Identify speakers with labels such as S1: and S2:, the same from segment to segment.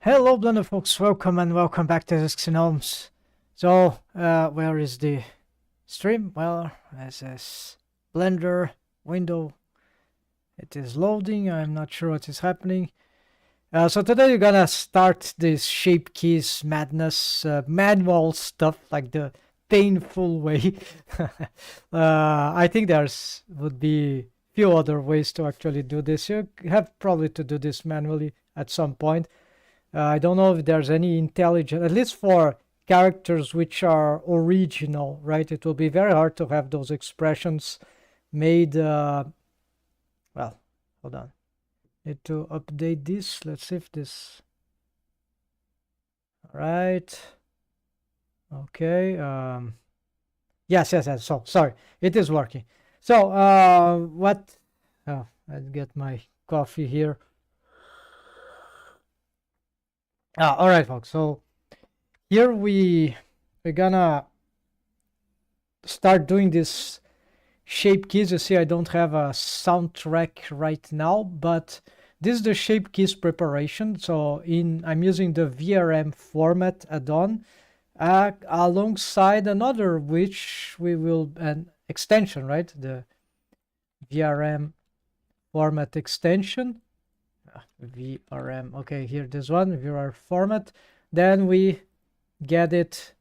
S1: Hello Blender folks, welcome and welcome back to Epistemic-gnomes. So, where is the stream? Well, this is Blender window. It is loading, I'm not sure what is happening. So today we're gonna start this shape keys madness, manual stuff, like the painful way. I think there's would be few other ways to actually do this. You have probably to do this manually at some point. I don't know if there's any intelligent, at least for characters which are original, right? It will be very hard to have those expressions made. Well, hold on. Need to update this. Let's see if this. All right. Okay. Yes. So sorry, it is working. So what? Oh, I'll get my coffee here. All right, folks. So here we're gonna start doing this shape keys. You see, I don't have a soundtrack right now, but this is the shape keys preparation. So I'm using the VRM format Addon alongside another, which we will an extension, right? The VRM format extension. VRM. Okay, here this one, VRM format. Then we get it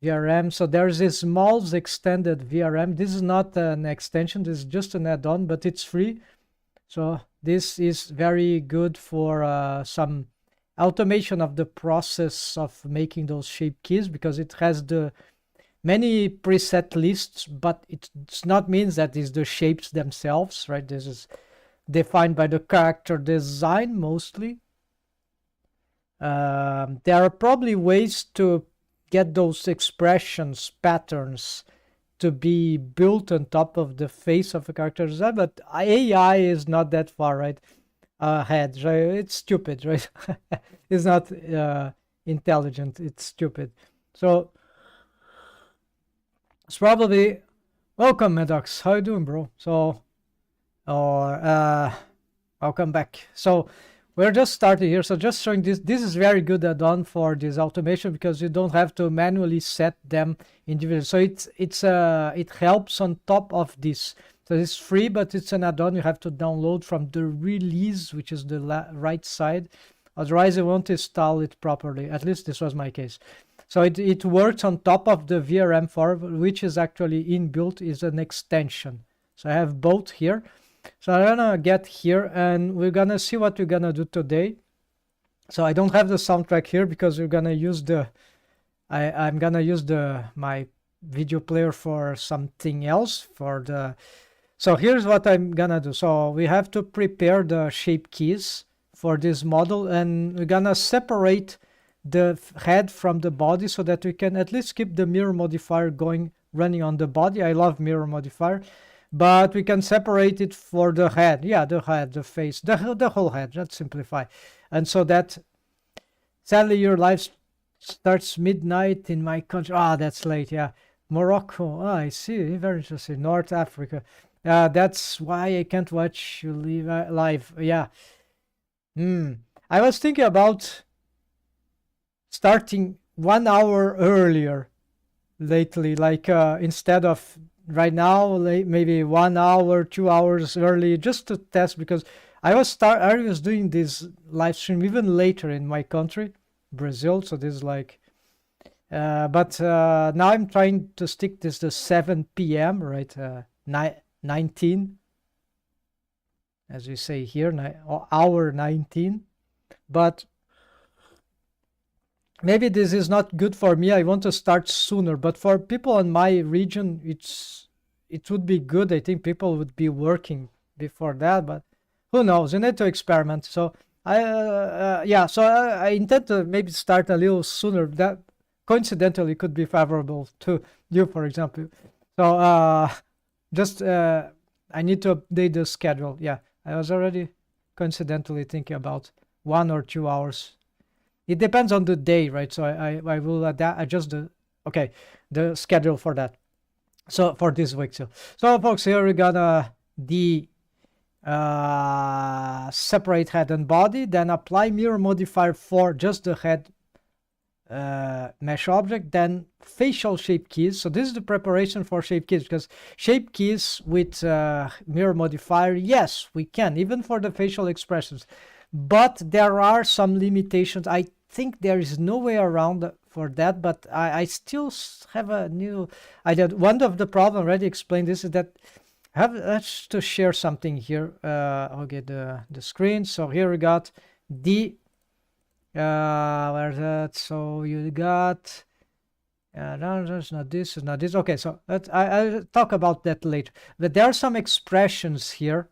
S1: VRM. So there's this mouse extended VRM. This is not an extension, this is just an add-on, but it's free. So this is very good for some automation of the process of making those shape keys, because it has the many preset lists, but it does not mean that it's the shapes themselves, right? This is defined by the character design mostly. There are probably ways to get those expressions patterns to be built on top of the face of a character design, but AI is not that far right ahead, right? It's stupid, right? It's not intelligent, it's stupid. So it's probably welcome, Medox. How you doing, bro? So welcome back. So we're just starting here, so just showing this is very good add-on for this automation, because you don't have to manually set them individually. So it helps on top of this. So it's free, but it's an add-on you have to download from the release, which is the right side. Otherwise you won't install it properly. At least this was my case. So it works on top of the VRM form, which is actually inbuilt, is an extension. So I have both here. So I'm gonna get here and we're gonna see what we're gonna do today. So I don't have the soundtrack here because we're gonna use I'm gonna use my video player for something else for the. So here's what I'm gonna do. So we have to prepare the shape keys for this model, and we're gonna separate the head from the body so that we can at least keep the mirror modifier running on the body. I love mirror modifier. But we can separate it for the head. Yeah, the head, the face, the whole head. Let's simplify. And so that, sadly, your life starts midnight in my country. Ah, that's late, yeah. Morocco. Ah, I see. Very interesting. North Africa. That's why I can't watch you live. Yeah. I was thinking about starting 1 hour earlier lately, like instead of right now, maybe 1 hour, 2 hours early, just to test, because I was doing this live stream even later in my country, Brazil. So this is like, but now I'm trying to stick this to 7 p.m. right, 19, as we say here, hour 19. But maybe this is not good for me. I want to start sooner, but for people in my region, it would be good. I think people would be working before that, but who knows? You need to experiment. So I intend to maybe start a little sooner. That coincidentally could be favorable to you, for example. So I need to update the schedule. Yeah, I was already coincidentally thinking about 1 or 2 hours. It depends on the day, right? So I will adjust the schedule for that. So for this week. So folks, here we got the separate head and body, then apply mirror modifier for just the head mesh object, then facial shape keys. So this is the preparation for shape keys, because shape keys with mirror modifier, yes, we can, even for the facial expressions, but there are some limitations. I think there is no way around for that, but I still have a new idea. One of the problem, already explained this, is that I have to share something here. I'll get the screen. So here we got the where's that? So you got no, that's not this, it's not this. Okay, so I'll talk about that later. But there are some expressions here,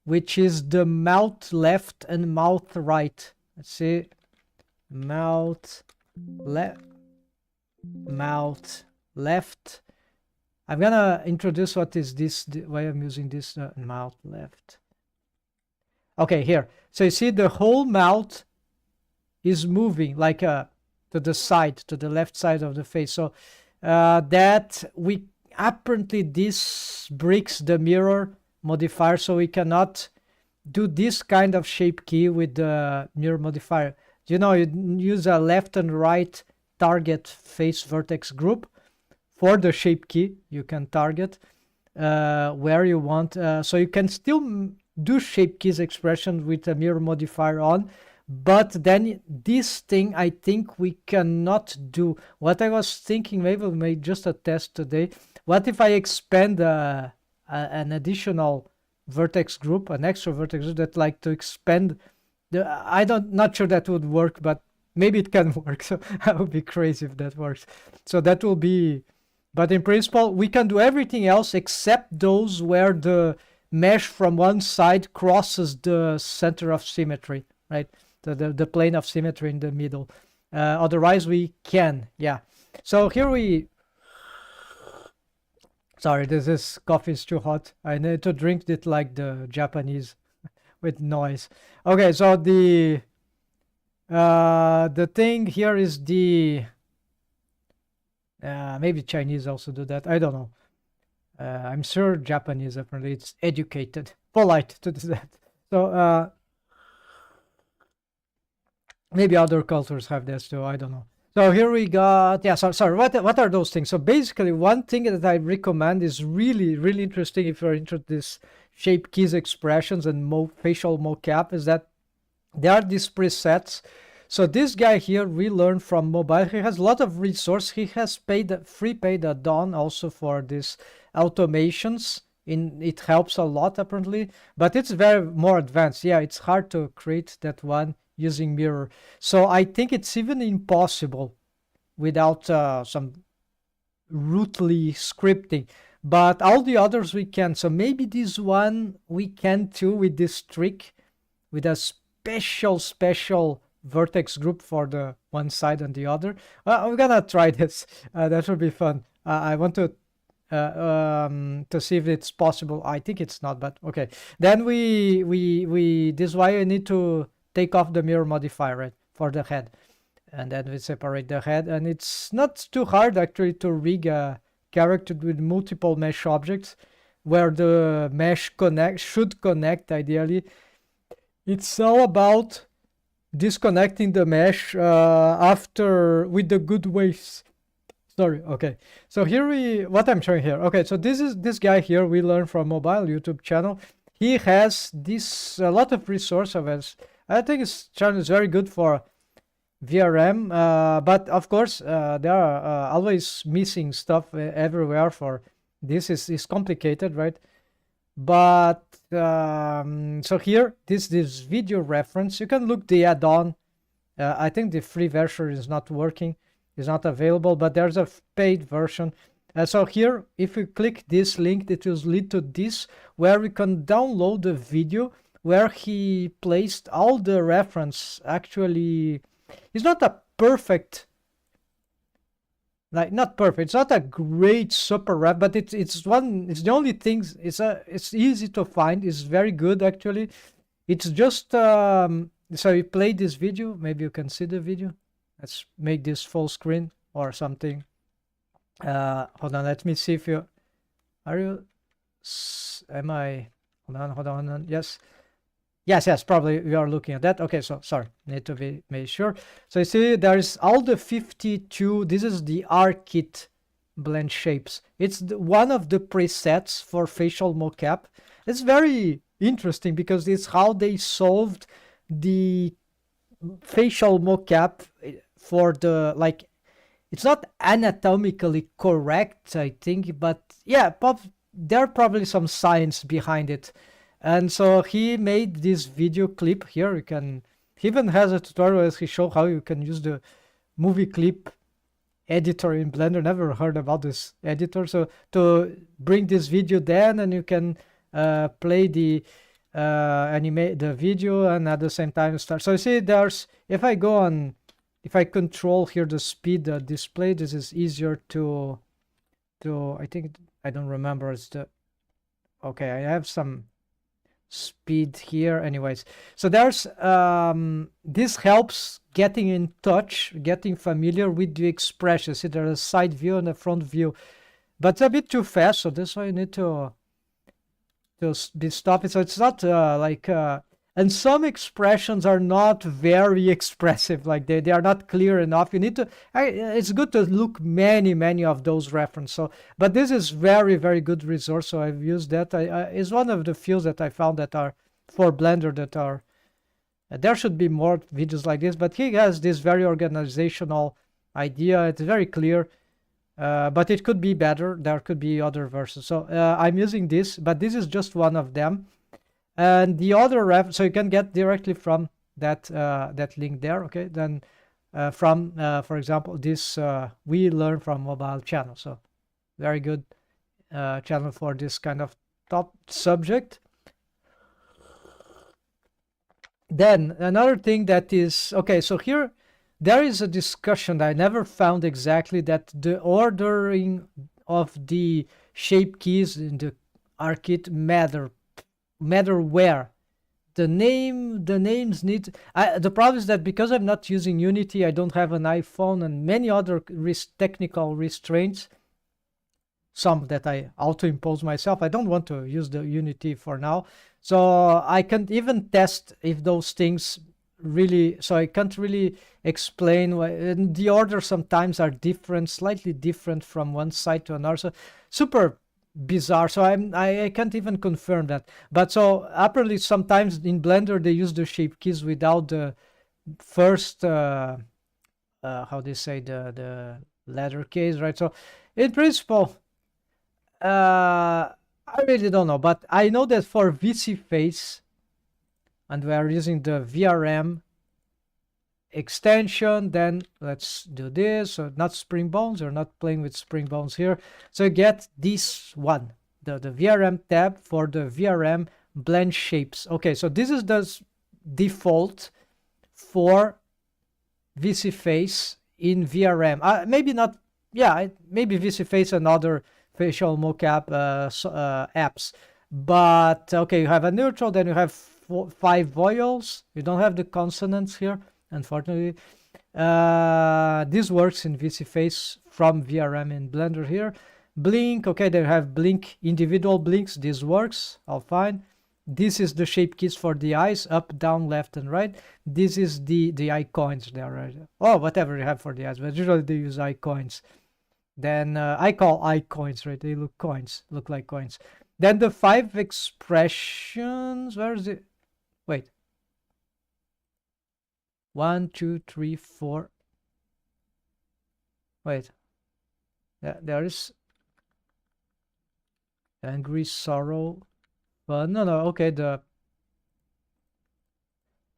S1: which is the mouth left and mouth right. Let's see, mouth left. I'm gonna introduce what is this, why I'm using this mouth left. Okay, here. So you see the whole mouth is moving like to the side, to the left side of the face. So that we apparently this breaks the mirror modifier, so we cannot do this kind of shape key with the mirror modifier. You know, you use a left and right target face vertex group. For the shape key, you can target where you want. So you can still do shape keys expression with a mirror modifier on, but then this thing, I think we cannot do. What I was thinking, maybe we'll make just a test today. What if I expand an additional vertex group, an extra vertex group that like to expand the, not sure that would work, but maybe it can work. So that would be crazy if that works. So that will be, but in principle, we can do everything else except those where the mesh from one side crosses the center of symmetry, right? The plane of symmetry in the middle. Otherwise, we can, yeah. So here we... Sorry, this coffee is too hot. I need to drink it like the Japanese with noise. Okay, so the thing here is the... maybe Chinese also do that. I don't know. I'm sure Japanese, apparently, it's educated, polite to do that. So maybe other cultures have this too. I don't know. So here we got, yeah, so, sorry, what are those things? So basically, one thing that I recommend is really, really interesting if you're into this shape keys expressions and facial mocap, is that there are these presets. So this guy here, WeeLearnFromMobile, he has a lot of resource. He has free paid Addon also for these automations. It helps a lot apparently, but it's very more advanced. Yeah, it's hard to create that one using mirror. So I think it's even impossible without some rootly scripting. But all the others we can. So maybe this one we can too with this trick, with a special vertex group for the one side and the other. I'm gonna try this. That would be fun. I want to see if it's possible. I think it's not, but okay. Then this is why I need to take off the mirror modifier, right, for the head, and then we separate the head. And it's not too hard actually to rig a character with multiple mesh objects where the mesh should connect ideally. It's all about disconnecting the mesh after with the good waves. Sorry, okay. So here what I'm showing here. Okay, so this is this guy here, WeeLearnFromMobile YouTube channel. He has a lot of resource of us. I think his channel is very good for VRM, but of course there are always missing stuff everywhere. For this is complicated, right? But so here this video reference, you can look the add-on. I think the free version is not working, is not available, but there's a paid version. So here, if we click this link, it will lead to this, where we can download the video where he placed all the reference. Actually, it's not a perfect, like not perfect. It's not a great super ref, but it's the only thing. It's easy to find. It's very good actually. It's just so you play this video. Maybe you can see the video. Let's make this full screen or something. Hold on. Let me see if you am I. hold on. Yes, probably we are looking at that. Okay, so sorry, need to be made sure. So you see there's all the 52. This is the ARKit BlendShapes. It's one of the presets for facial mocap. It's very interesting because it's how they solved the facial mocap for the, like, it's not anatomically correct, I think, but yeah, there are probably some science behind it. And so he made this video clip here. He even has a tutorial as he showed how you can use the movie clip editor in Blender. Never heard about this editor. So to bring this video then, and you can play the animate the video, and at the same time start. So you see there's, if I control here the speed display, this is easier to I think, I don't remember, it's the, okay, I have some speed here anyways. So there's this helps getting in touch, getting familiar with the expressions. See, there's a side view and a front view, but it's a bit too fast, so that's why you need to be stopping. So it's not and some expressions are not very expressive, like they are not clear enough. You need to, it's good to look many of those references. So, but this is very good resource, so I've used that. It's one of the few that I found that are for Blender that are, there should be more videos like this, but he has this very organizational idea. It's very clear, but it could be better. There could be other versions. So I'm using this, but this is just one of them. And the other so you can get directly from that that link there. Okay, then from for example this WeeLearnFromMobile channel. So very good channel for this kind of top subject. Then another thing that is, okay, so here there is a discussion that I never found exactly, that the ordering of the shape keys in the ARKit matter where the names need. The problem is that because I'm not using Unity, I don't have an iPhone and many other technical restraints, some that I auto-impose myself. I don't want to use the Unity for now, so I can't even test if those things really, so I can't really explain why, and the order sometimes are different, slightly different from one side to another, so super bizarre. So I can't even confirm that. But so apparently sometimes in Blender they use the shape keys without the first how they say, the letter case, right? So in principle I really don't know, but I know that for VC Face, and we are using the VRM extension, then let's do this. So not spring bones, we're not playing with spring bones here. So get this one, the VRM tab for the VRM blend shapes. Okay, so this is the default for VC Face in VRM. Maybe not, yeah, maybe VC Face and other facial mocap apps, but okay, you have a neutral, then you have 5 vowels. You don't have the consonants here, unfortunately. This works in VC Face from VRM in Blender here. Blink, okay, they have blink, individual blinks. This works, all fine. This is the shape keys for the eyes, up, down, left, and right. This is the eye coins there, right? Oh, whatever you have for the eyes, but usually they use eye coins. Then I call eye coins, right? They look like coins. Then the 5 expressions, where is it? Wait. 1, 2, 3, 4. Wait. Yeah, there is angry, sorrow, fun. No, okay, the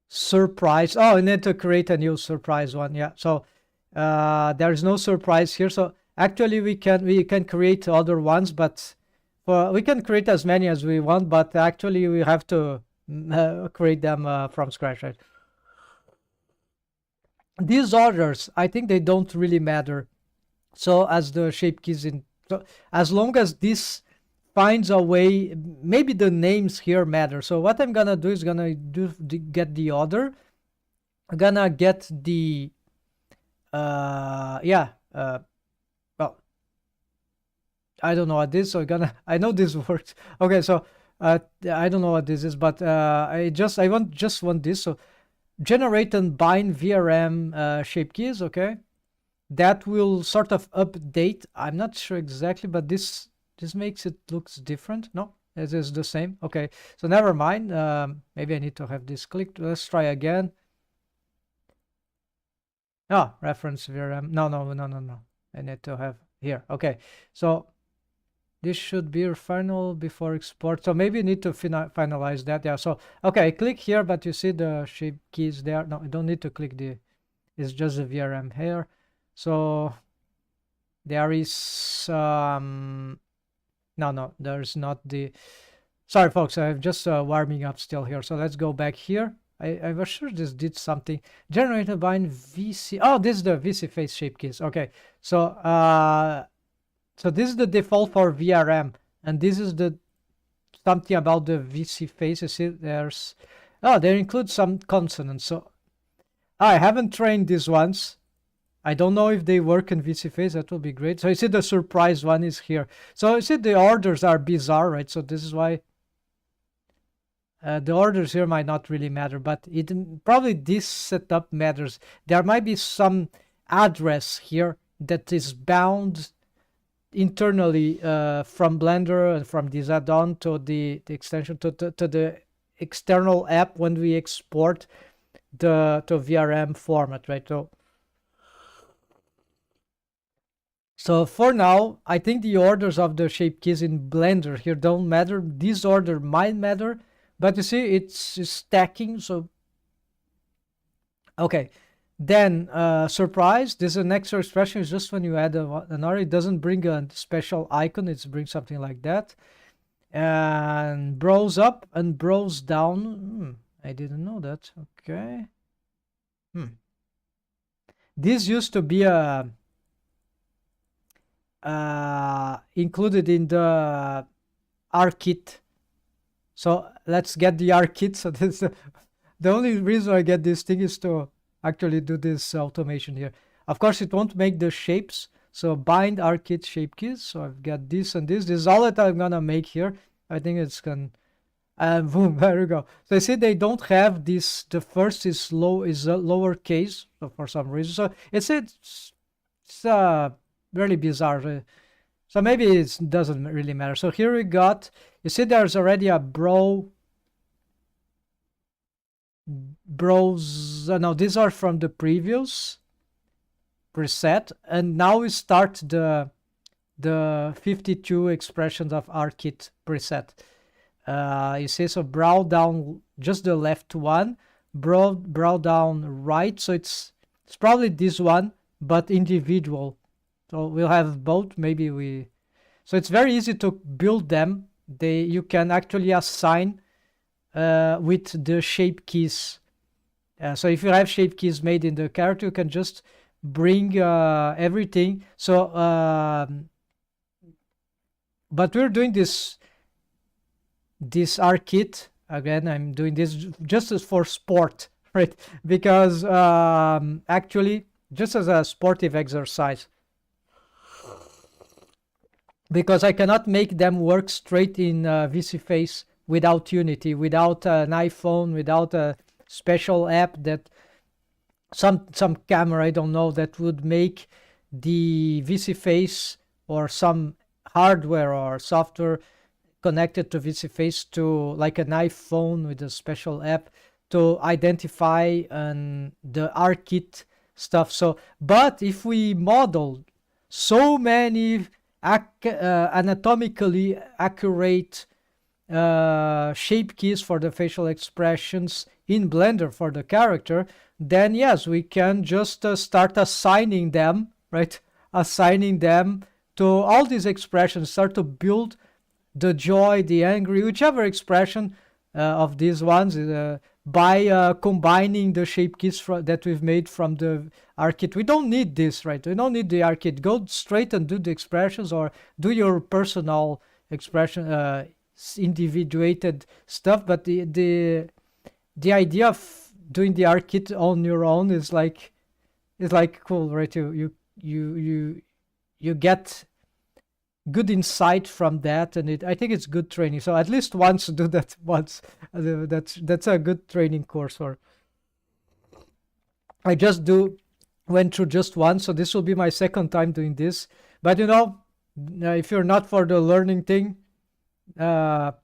S1: surprise. Oh, I need to create a new surprise one. Yeah, so there is no surprise here. So actually we can create other ones, but we can create as many as we want, but actually we have to create them from scratch, right? These orders, I think they don't really matter. So as the shape keys in, so as long as this finds a way, maybe the names here matter. So what I'm gonna do is get the order. I'm gonna get the well, I don't know what this, so I know this works. Okay, so I don't know what this is, but I just want this. So generate and bind VRM shape keys. Okay, that will sort of update. I'm not sure exactly, but this makes it looks different. No, it is the same. Okay, so never mind. Maybe I need to have this clicked. Let's try again. Ah, reference VRM. No. I need to have here. Okay, so this should be your final before export. So maybe you need to finalize that. Yeah. So okay, I click here, but you see the shape keys there. No, I don't need to click it's just the VRM here. So there is no, there's not the. Sorry, folks. I'm just warming up still here. So let's go back here. I was sure this did something. Generated by VC. Oh, this is the VC face shape keys. Okay. So so this is the default for VRM, and this is the something about the VC face. You see, there includes some consonants. So I haven't trained these ones. I don't know if they work in VC face. That will be great. So you see the surprise one is here. So you see the orders are bizarre, right? So this is why the orders here might not really matter, but probably this setup matters. There might be some address here that is bound internally from Blender and from this add-on to the extension to the external app when we export to VRM format, right? So for now, I think the orders of the shape keys in Blender here don't matter. This order might matter, but you see it's stacking. So okay. Then surprise, this is an extra expression. Is just when you add an array, it doesn't bring a special icon, it brings something like that. And browse up and browse down. I didn't know that. Okay. This used to be included in the ARKit. So let's get the ARKit. So this the only reason I get this thing is to actually do this automation here. Of course, it won't make the shapes. So bind ARKit shape keys. So I've got this and this. This is all that I'm gonna make here. I think it's gonna. And boom, there we go. So you see, they don't have this. The first is lowercase, so for some reason. So it's really bizarre. So maybe it doesn't really matter. So here we got. You see, there's already a no, these are from the previous preset, and now we start the 52 expressions of ARKit preset. You see, so brow down just the left one, brow down right. So it's probably this one, but individual. So we'll have both. Maybe so it's very easy to build them. You can actually assign with the shape keys. So if you have shape keys made in the character, you can just bring everything. So but we're doing this ARKit again. I'm doing this just as for sport, right? Because actually just as a sportive exercise, because I cannot make them work straight in VC Face without Unity, without an iPhone, without a special app that some camera, I don't know, that would make the VC Face or some hardware or software connected to VC Face to like an iPhone with a special app to identify the ARKit stuff. So, but if we model so many anatomically accurate shape keys for the facial expressions in Blender for the character, then yes, we can just start assigning them, right? Assigning them to all these expressions, start to build the joy, the angry, whichever expression of these ones by combining the shape keys that we've made from the ARKit. We don't need this, right? We don't need the ARKit. Go straight and do the expressions or do your personal expression, individuated stuff. But the idea of doing the ARKit on your own is like cool, right? You get good insight from that, and I think it's good training. So at least once do that once. That's a good training course for. I just went through just one, so this will be my second time doing this. But you know, if you're not for the learning thing, and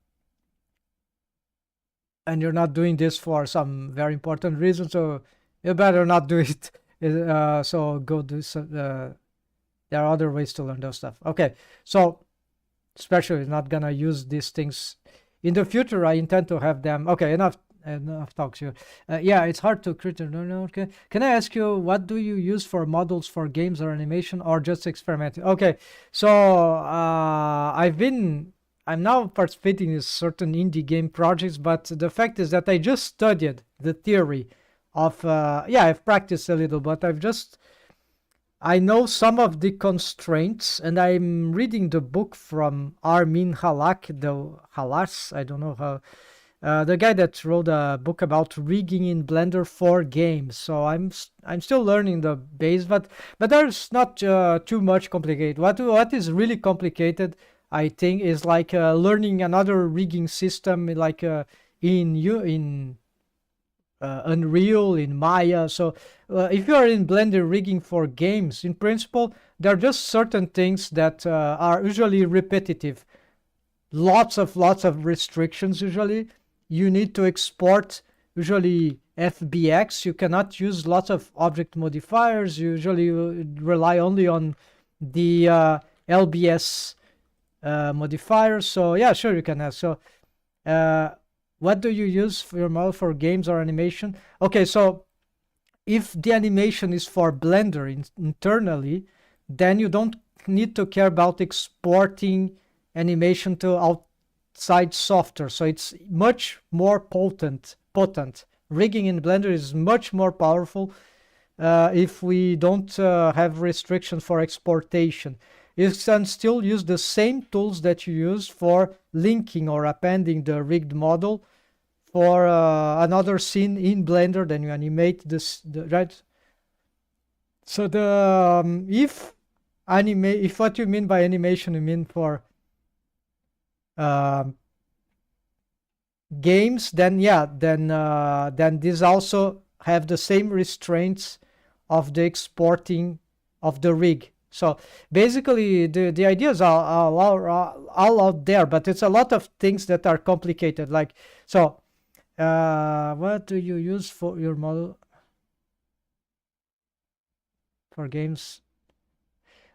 S1: you're not doing this for some very important reason, so you better not do it. So go do there are other ways to learn those stuff. Okay, so especially not gonna use these things in the future. I intend to have them. Okay, enough talks here. Yeah, it's hard to create. No, okay. Can I ask you, what do you use for models for games or animation, or just experimenting? Okay, so I'm now participating in certain indie game projects, but the fact is that I just studied the theory of yeah, I've practiced a little, but I know some of the constraints, and I'm reading the book from Armin Halas, I don't know how, the guy that wrote a book about rigging in Blender for games. So I'm still learning the base, but there's not too much complicated. What is really complicated, I think, is like learning another rigging system, like in Unreal, in Maya. So if you are in Blender rigging for games, in principle, there are just certain things that are usually repetitive. Lots of restrictions. Usually you need to export usually FBX. You cannot use lots of object modifiers. You usually rely only on the LBS modifiers. So yeah, sure, you can have. So what do you use for your model for games or animation? Okay, so if the animation is for Blender internally, then you don't need to care about exporting animation to outside software. So it's much more potent. Rigging in Blender is much more powerful if we don't have restrictions for exportation. You can still use the same tools that you use for linking or appending the rigged model for another scene in Blender. Then you animate right. So the if what you mean by animation, you mean for games, then yeah, then these also have the same restraints of the exporting of the rig. So basically, the ideas are all out there, but it's a lot of things that are complicated. Like, so, what do you use for your model for games?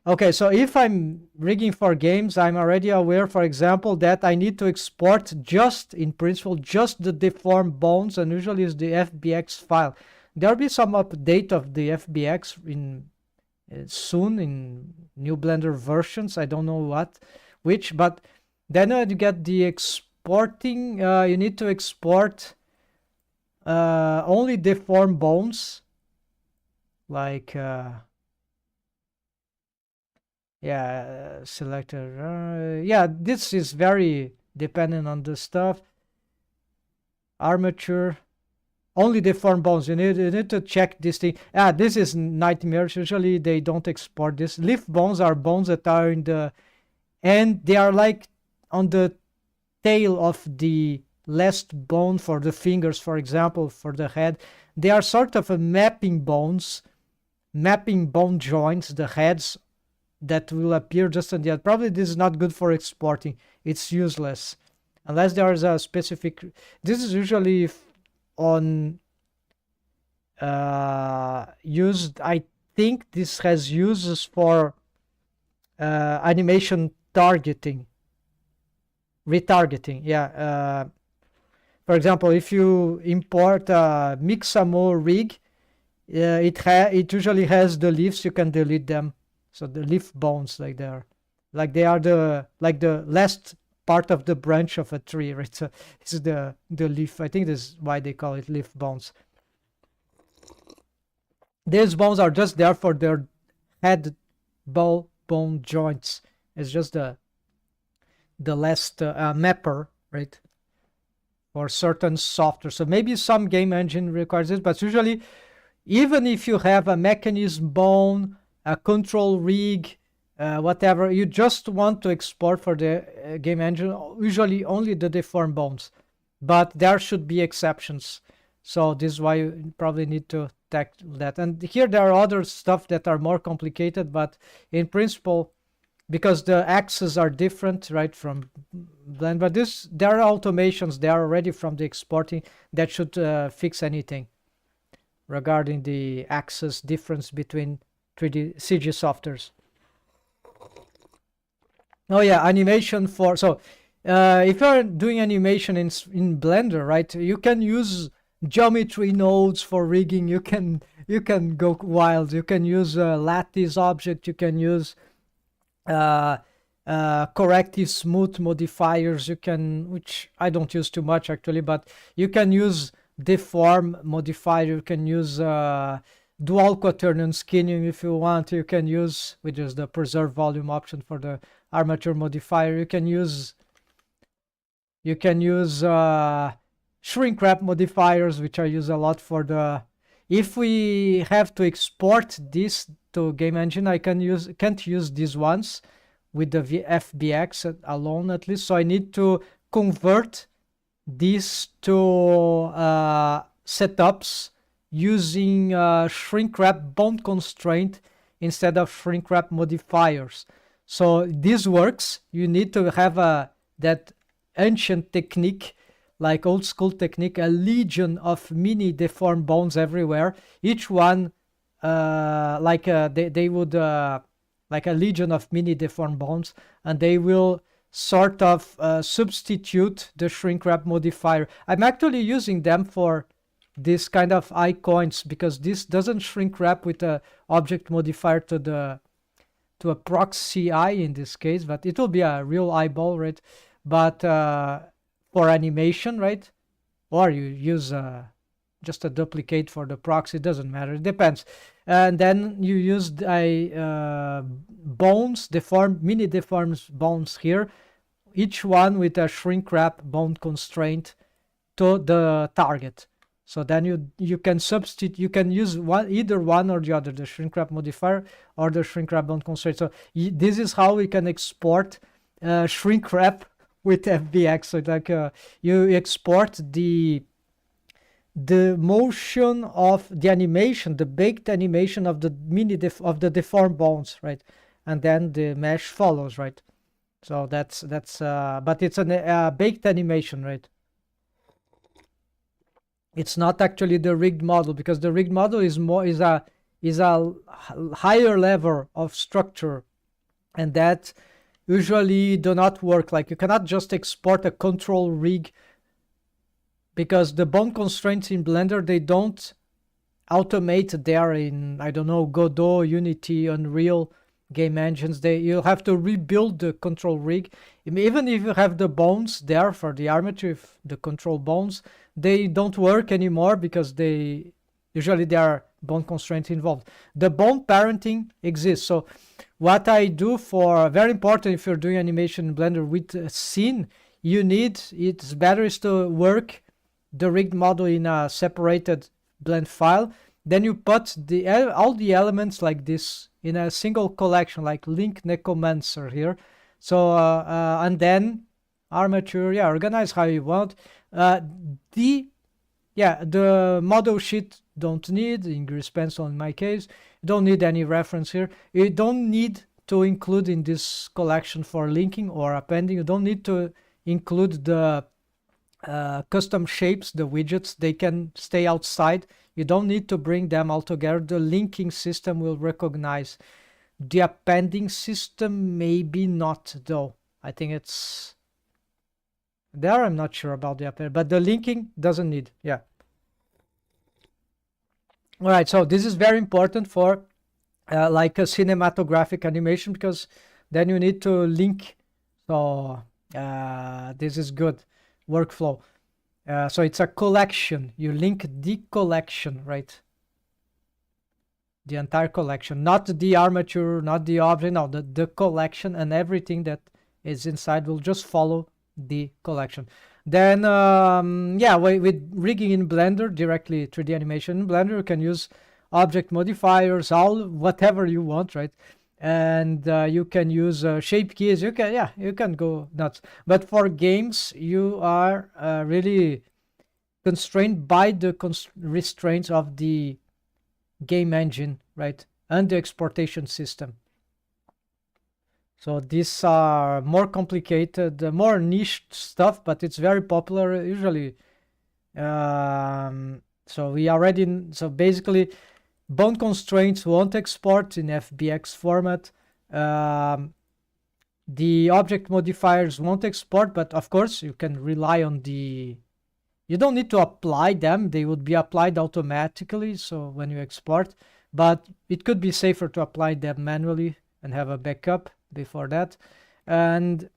S1: Okay, so if I'm rigging for games, I'm already aware, for example, that I need to export in principle, just the deformed bones, and usually is the FBX file. There'll be some update of the FBX soon in new Blender versions. I don't know which, but then you get the exporting. You need to export only deformed bones, like yeah, selector. Yeah, this is very dependent on the stuff. Armature. Only deformed bones. You need to check this thing. This is nightmares. Usually they don't export this. Leaf bones are bones that are in the end. They are like on the tail of the last bone for the fingers, for example, for the head. They are sort of a mapping bones, mapping bone joints, the heads that will appear just on the end. Probably this is not good for exporting. It's useless unless there is a specific. This is usually on used. I think this has uses for animation targeting, retargeting. Yeah. For example, if you import a Mixamo rig, it usually has the leaves. You can delete them. So the leaf bones, like they are the last part of the branch of a tree, right? So it's the leaf. I think this is why they call it leaf bones. These bones are just there for their head bone joints. It's just the last mapper, right? For certain software. So maybe some game engine requires this, but usually, even if you have a mechanism bone, a control rig, whatever. You just want to export for the game engine, usually only the deformed bones, but there should be exceptions. So this is why you probably need to tackle that. And here there are other stuff that are more complicated, but in principle, because the axes are different, right, from Blend, but there are automations, they are already from the exporting that should fix anything regarding the axis difference between 3D CG softwares. Oh yeah, animation for, so if you're doing animation in Blender, right, you can use geometry nodes for rigging. You can go wild. You can use lattice object. You can use corrective smooth modifiers. You can, which I don't use too much actually, but you can use deform modifier. You can use dual quaternion skinning if you want. You can use, which is the preserve volume option for the armature modifier. You can use shrink wrap modifiers, which I use a lot for the, if we have to export this to game engine, I can't use these ones with the FBX alone at least. So I need to convert these to setups using shrink wrap bone constraint instead of shrink wrap modifiers. So this works. You need to have that ancient technique, like old school technique, a legion of mini deformed bones everywhere. Each one they would like a legion of mini deformed bones, and they will sort of substitute the shrink wrap modifier. I'm actually using them for this kind of icons because this doesn't shrink wrap with a object modifier to a proxy eye in this case, but it will be a real eyeball, right? But for animation, right? Or you use just a duplicate for the proxy, it doesn't matter, it depends. And then you use bones, mini deformed bones here, each one with a shrink wrap bone constraint to the target. So then you can substitute, you can use either one or the other, the shrink wrap modifier or the shrink wrap bone constraint. So this is how we can export shrink wrap with FBX. So like you export the motion of the animation, the baked animation of the the deformed bones, right? And then the mesh follows, right? So that's but it's a baked animation, right? It's not actually the rigged model, because the rigged model is a higher level of structure, and that usually do not work. Like you cannot just export a control rig, because the bone constraints in Blender, they don't automate there in, I don't know, Godot, Unity, Unreal game engines. You'll have to rebuild the control rig. Even if you have the bones there for the armature, the control bones, they don't work anymore because usually there are bone constraints involved. The bone parenting exists. So what I do for, very important if you're doing animation in Blender with scene, it's better is to work the rigged model in a separated blend file. Then you put all the elements like this in a single collection, like Link Necromancer here. So and then armature, organize how you want. The model sheet don't need ingress pencil in my case. You don't need any reference here. You don't need to include in this collection for linking or appending. You don't need to include the custom shapes, the widgets. They can stay outside. You don't need to bring them all together. The linking system will recognize. The appending system maybe not, though. I think it's there. I'm not sure about the appending, but the linking doesn't need. Yeah. All right, so this is very important for like a cinematographic animation, because then you need to link. So this is good workflow. So it's a collection. You link the collection, right? The entire collection, not the armature, not the object, no, the collection, and everything that is inside will just follow the collection. Then with rigging in Blender, directly 3D animation in Blender, you can use object modifiers, whatever you want, right? and you can use shape keys. You can go nuts. But for games, you are really constrained by the restraints of the game engine, right, and the exportation system. So these are more complicated, more niche stuff, but it's very popular usually. So basically, bone constraints won't export in FBX format. The object modifiers won't export, but of course you can rely on the... You don't need to apply them. They would be applied automatically, so when you export. But it could be safer to apply them manually and have a backup before that. And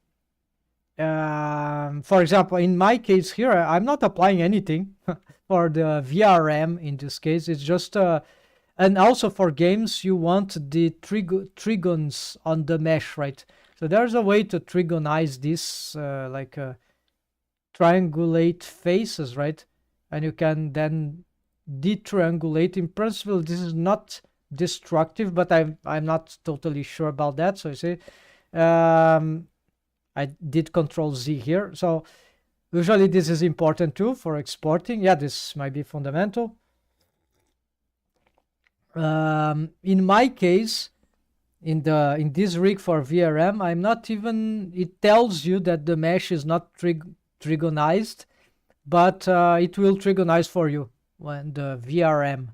S1: for example, in my case here, I'm not applying anything for the VRM in this case. It's just... and also for games, you want the trigons on the mesh, right? So there's a way to trigonize this, like triangulate faces, right? And you can then detriangulate. In principle, this is not destructive, but I'm not totally sure about that. So you see, I did Control Z here. So usually this is important too for exporting. Yeah, this might be fundamental. In my case, in this rig for VRM, I'm not even... It tells you that the mesh is not trigonized, but it will trigonize for you when the VRM.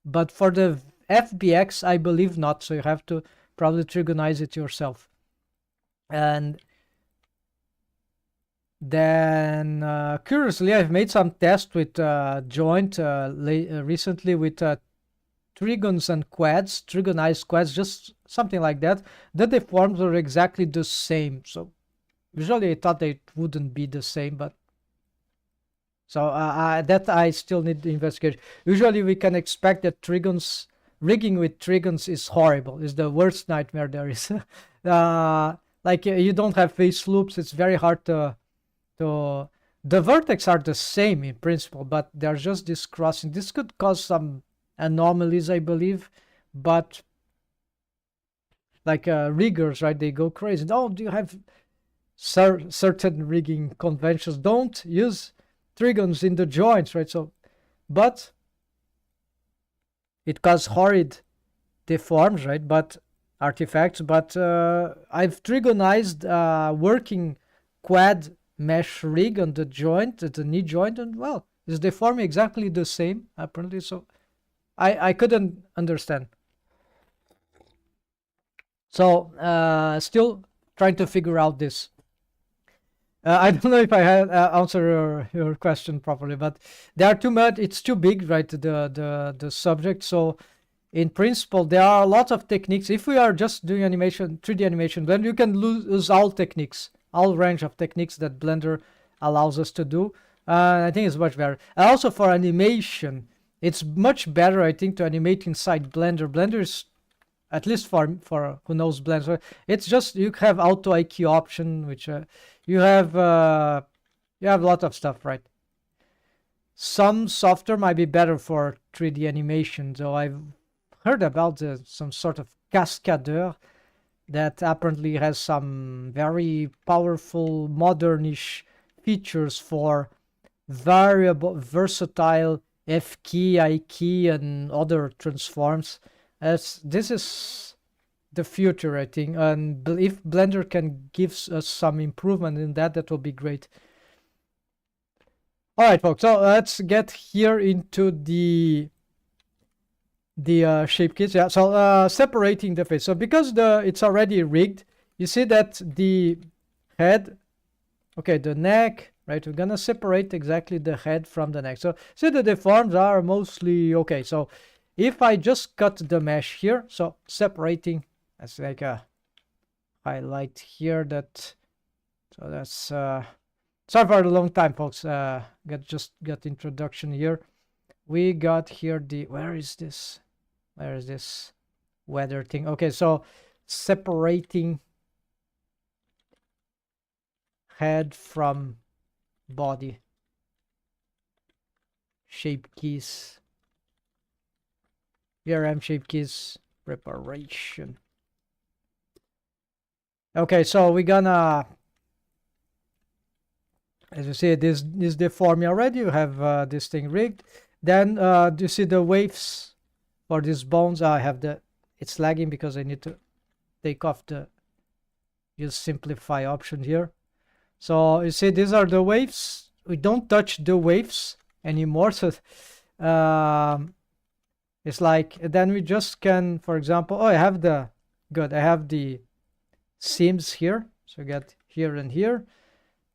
S1: But for the FBX, I believe not. So you have to probably trigonize it yourself. And then curiously, I've made some tests with joint recently with trigons and quads, trigonized quads, just something like that. The deforms are exactly the same. So usually I thought they wouldn't be the same, but so that I still need to investigate. Usually we can expect that rigging with trigons is horrible. Is the worst nightmare there is. Like you don't have face loops. It's very hard to the vertex are the same in principle, but there's just this crossing. This could cause some anomalies, I believe, but like riggers, right? They go crazy. Oh, do you have certain rigging conventions? Don't use trigons in the joints, right? So, but it causes horrid deforms, right? But artifacts. But I've trigonized working quad mesh rig on the joint, the knee joint, and well, it's deforming exactly the same apparently. So I couldn't understand. So still trying to figure out this. I don't know if I had answered your question properly, but there are too much. It's too big, right? The subject. So in principle, there are a lot of techniques. If we are just doing animation, 3D animation, then you can use all techniques, all range of techniques that Blender allows us to do. I think it's much better. And also for animation, it's much better, I think, to animate inside Blender. Blender is, at least for who knows Blender, it's just you have auto IQ option, which you have a lot of stuff, right? Some software might be better for 3D animation, though I've heard about some sort of Cascadeur that apparently has some very powerful modernish features for versatile F key, I key, and other transforms. As this is the future, I think, and if Blender can give us some improvement in that, that will be great. All right, folks. So let's get here into the shape kits. Yeah. So separating the face. So because it's already rigged, you see that the head, okay, the neck, right? We're gonna separate exactly the head from the neck. So see the deforms are mostly okay. So if I just cut the mesh here, so separating, that's like a highlight here. That, so that's sorry for a long time, folks. Just got introduction here. We got here the, where is this weather thing? Okay, so separating head from body, shape keys, VRM shape keys preparation. Okay, so we're gonna, as you see, this is deform already. You have this thing rigged. Then do you see the waves for these bones? I have the, it's lagging because I need to take off the use simplify option here. So you see, these are the waves. We don't touch the waves anymore. So it's like, then we just can, for example, oh, I have the, good, I have the seams here. So we got here and here.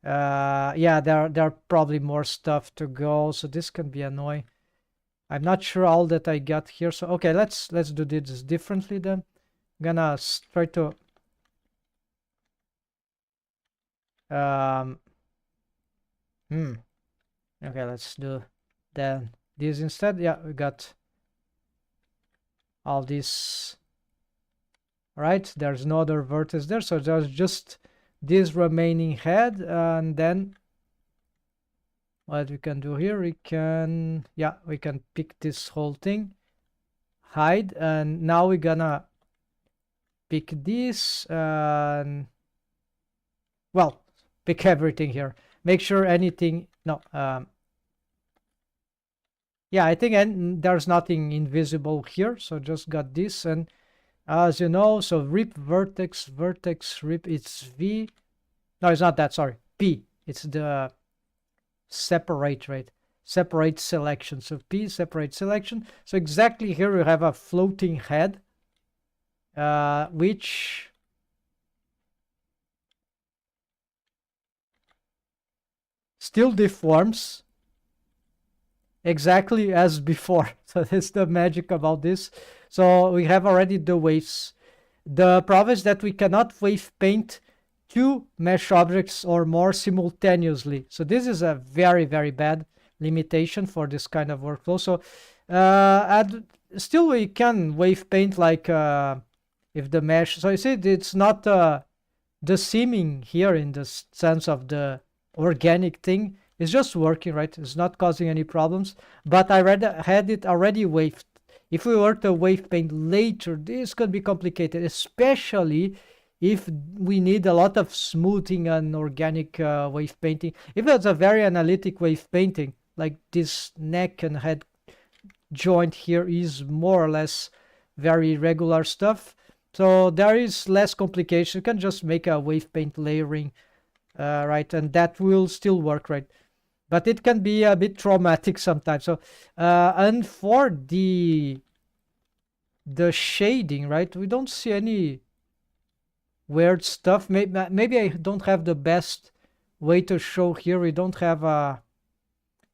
S1: Yeah, there are probably more stuff to go. So this can be annoying. I'm not sure all that I got here. So, okay, let's do this differently then. I'm gonna try to okay, let's do then this instead. Yeah, we got all this. Right, there's no other vertex there, so there's just this remaining head. And then what we can do here, we can, yeah, we can pick this whole thing, hide, and now we're gonna pick this and, well, pick everything here, make sure anything, no, yeah, I think there's nothing invisible here, so just got this. And as you know, so rip vertex rip, it's V, no, it's not that, sorry, P, it's the separate, right, separate selection. So P, separate selection. So exactly here we have a floating head, which still deforms exactly as before. So that's the magic about this. So we have already the waves. The problem is that we cannot wave paint two mesh objects or more simultaneously. So this is a very, very bad limitation for this kind of workflow. So still we can wave paint like if the mesh, so you see it's not the seaming here in the sense of the organic thing. It's just working, right? It's not causing any problems, but I had it already waved. If we were to wave paint later, this could be complicated, especially if we need a lot of smoothing and organic wave painting. If it's a very analytic wave painting, like this neck and head joint here is more or less very regular stuff, so there is less complication. You can just make a wave paint layering, right, and that will still work, right? But it can be a bit traumatic sometimes. So and for the shading, right, we don't see any weird stuff. Maybe I don't have the best way to show here. We don't have a,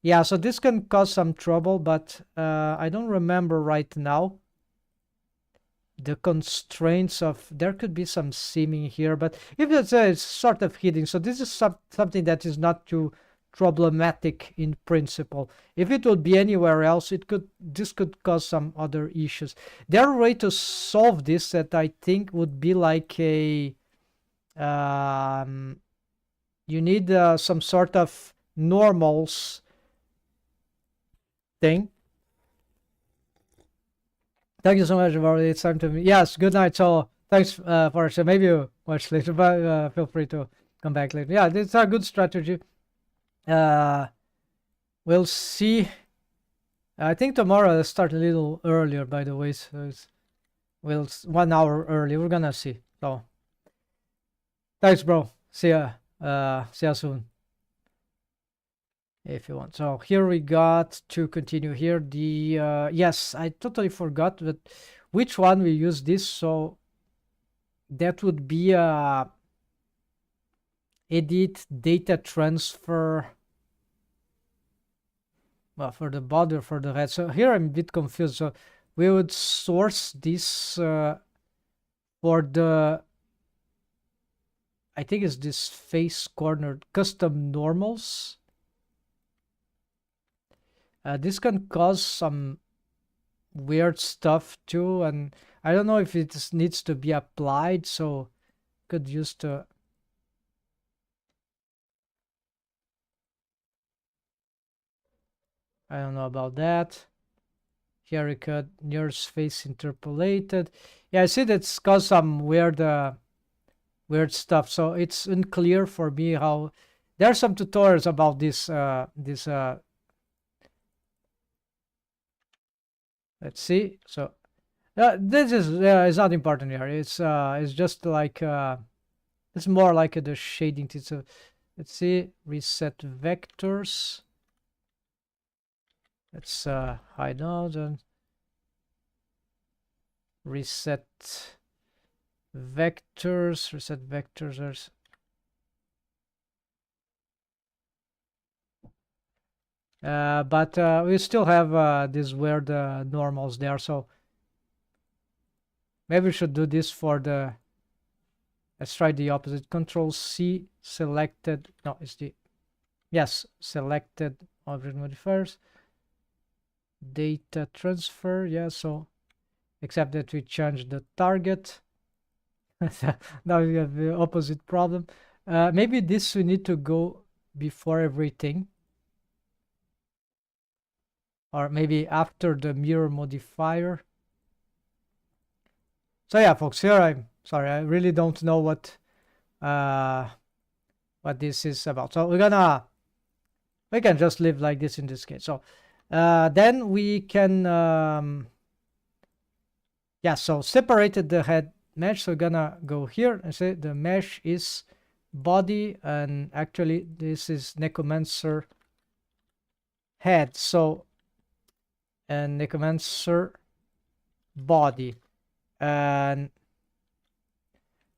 S1: yeah, so this can cause some trouble, but I don't remember right now the constraints of, there could be some seaming here, but if it's sort of hidden, so this is something that is not too problematic in principle. If it would be anywhere else, this could cause some other issues. There are a way to solve this that I think would be like a you need some sort of normals thing. Thank you so much, Barry. It's time to me. Yes, good night. So thanks for it. So maybe you watch later, but feel free to come back later. Yeah, it's a good strategy. We'll see. I think tomorrow I'll start a little earlier, by the way. So we'll 1 hour early. We're gonna see. So thanks, bro. See ya soon if you want. So here we got to continue here. The yes, I totally forgot, but which one we use this. So that would be edit data transfer. Well, for the body or for the head. So here I'm a bit confused. So we would source this for the, I think it's this face corner custom normals. This can cause some weird stuff too, and I don't know if it needs to be applied, so could use to, I don't know about that. Here we got nearest face interpolated. Yeah, I see that's caused some weird weird stuff. So it's unclear for me how. There are some tutorials about this. Let's see. So this is not important here. It's just like it's more like the shading. So let's see. Reset vectors. Let's hide out and reset vectors. Reset vectors. But we still have these weird normals there, so maybe we should do this for the. Let's try the opposite. Control C, selected. No, it's the. Yes, selected object modifiers. Data transfer. Yeah, so except that we change the target. Now we have the opposite problem. Maybe this we need to go before everything. Or maybe after the mirror modifier. So yeah, folks, here I'm sorry, I really don't know what this is about. So we can just leave like this in this case. So then we can yeah, so separated the head mesh. So we're gonna go here and say the mesh is body, and actually this is Necromancer head. So and Necromancer body. And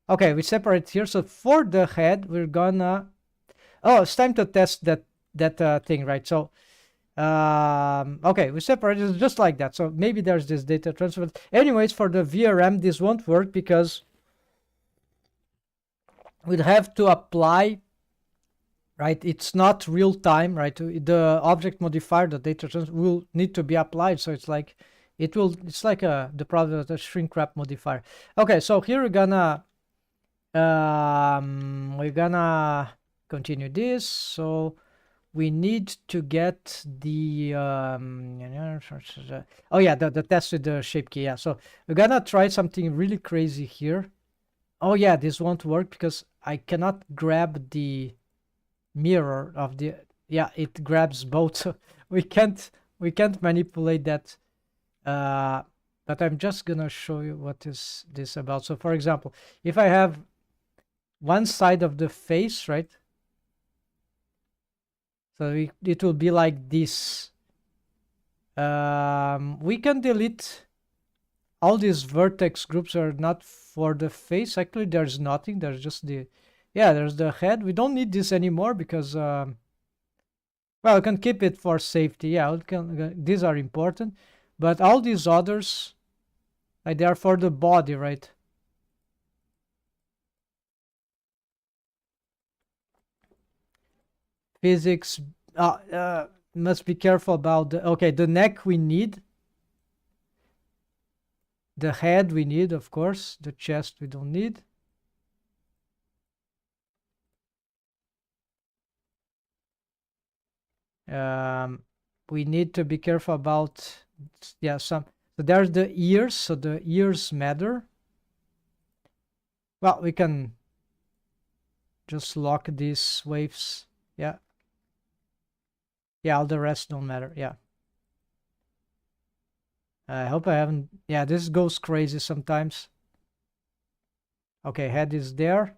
S1: okay, we separate here. So for the head, we're gonna. Oh, it's time to test that thing, right? So, okay, we separate it just like that. So maybe there's this data transfer. Anyways, for the VRM, this won't work because we'd have to apply. Right, it's not real time, right? The object modifier, the data transfer, will need to be applied. So it's like. It's like the problem of the shrink wrap modifier. Okay, so here we're gonna continue this. So we need to get the oh yeah, the test with the shape key. Yeah, so we're gonna try something really crazy here. Oh yeah, this won't work because I cannot grab the mirror of the. Yeah, it grabs both. So we can't manipulate that. But I'm just gonna show you what is this about. So for example, if I have one side of the face, right? So it will be like this. We can delete all these vertex groups are not for the face. Actually, there's nothing. There's just there's the head. We don't need this anymore because well, we can keep it for safety. Yeah, these are important. But all these others, like they are for the body, right? Physics, must be careful about the neck we need. The head we need, of course. The chest we don't need. We need to be careful about so there's the ears. So the ears matter. Well, we can just lock these waves. Yeah, all the rest don't matter. Yeah, I hope I haven't. Yeah, this goes crazy sometimes. Okay, head is there.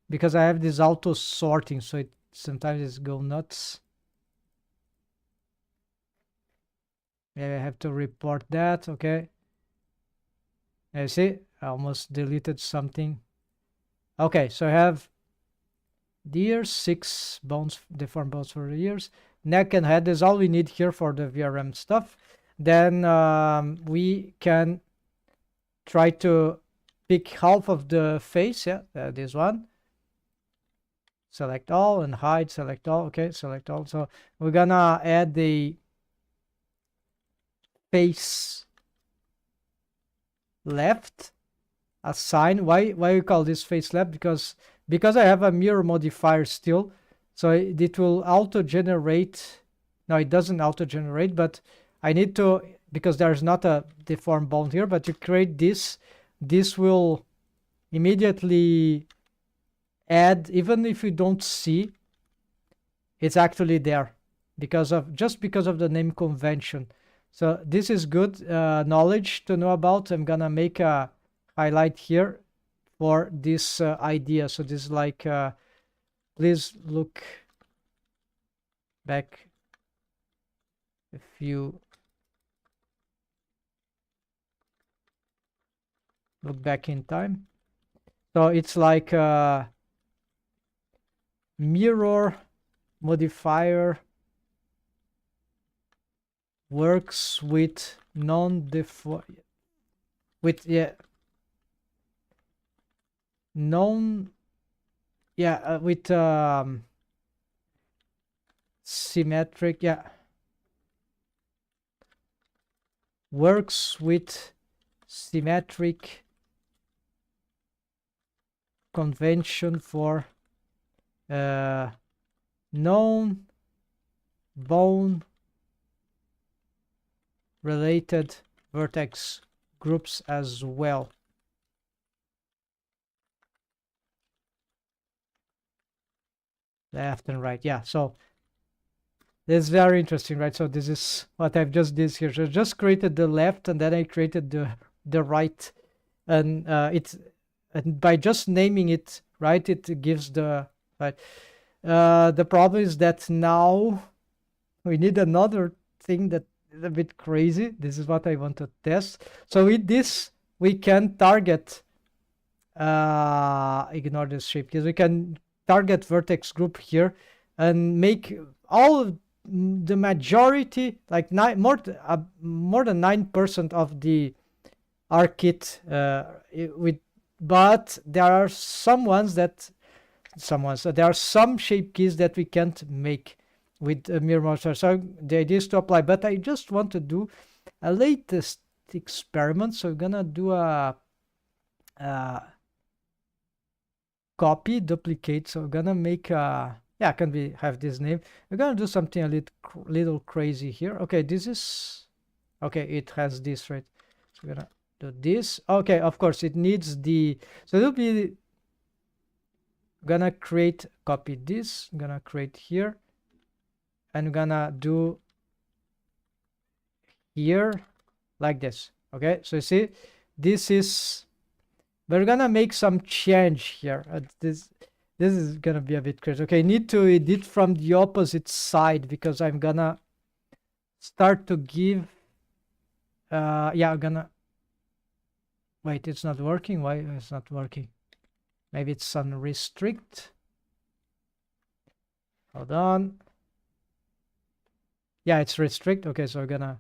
S1: Because I have this auto sorting, so it sometimes it go nuts. Yeah, I have to report that. Okay. You see, I almost deleted something. Okay, so I have the ears, 6 bones, deformed bones for the ears. Neck and head is all we need here for the VRM stuff. Then we can try to pick half of the face. Yeah, this one. Select all and hide, select all. Okay, select all. So we're gonna add the face left assign. Why we call this face left? Because I have a mirror modifier still. So it will auto generate. No, it doesn't auto generate, but I need to because there's not a deformed bone here, but you create this, this will immediately add, even if you don't see, it's actually there because of the name convention. So this is good knowledge to know about. I'm gonna make a highlight here for this idea. So this is like, please look back if you look back in time. So it's like mirror modifier works with non-deform, with with symmetric, works with symmetric convention for known bone related vertex groups as well. Left and right, so this is very interesting, right? So this is what I've just did here. So I just created the left and then I created the right, and and by just naming it, right, it gives the right. The problem is that now we need another thing that is a bit crazy. This is what I want to test. So with this, we can target, ignore this shape, because we can target vertex group here and make all the majority, like more than 9% of the ARKit but there are some ones that so there are some shape keys that we can't make with a mirror modifier. So the idea is to apply, but I just want to do a latest experiment. So we're gonna do a copy duplicate. So we're gonna make a can we have this name? We're gonna do something a little crazy here. Okay, this is okay, it has this, right? So we're gonna do this. Okay, of course it needs the, so it'll be, gonna create, copy this, I'm gonna create here, and I'm gonna do here like this. Okay, so you see, this is, we're gonna make some change here. This is gonna be a bit crazy. Okay, I need to edit from the opposite side because I'm gonna start to give I'm gonna, wait, it's not working. Why it's not working? Maybe it's on restrict. Hold on. Yeah, it's restrict. Okay, so we're gonna,